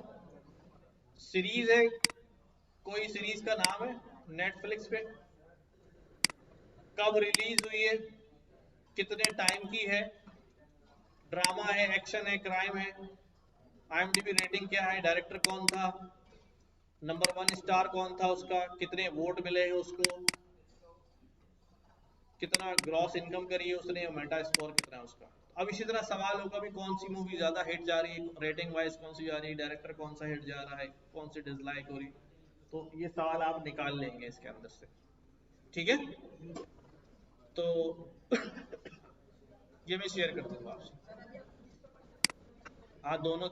सीरीज है, कोई सीरीज का नाम है नेटफ्लिक्स पे, कब रिलीज हुई है, कितने टाइम की है, ड्रामा है, एक्शन है, क्राइम है, आईएमडीबी रेटिंग क्या है, डायरेक्टर कौन था, नंबर वन स्टार कौन था उसका, कितने वोट मिले हैं उसको, कितना ग्रॉस इनकम करी है उसने, मेटा स्कोर कितना है उसका। अब इसी तरह सवाल होगा भी कौन सी मूवी ज्यादा हिट जा रही है, रेटिंग वाइज कौन सी जा रही है, डायरेक्टर कौन सा हिट जा रहा है, कौन सी डिसलाइक हो रही, तो ये सवाल आप निकाल लेंगे इसके अंदर से। ठीक है, तो ये मैं शेयर कर दूंगा आपसे। हाँ, दोनों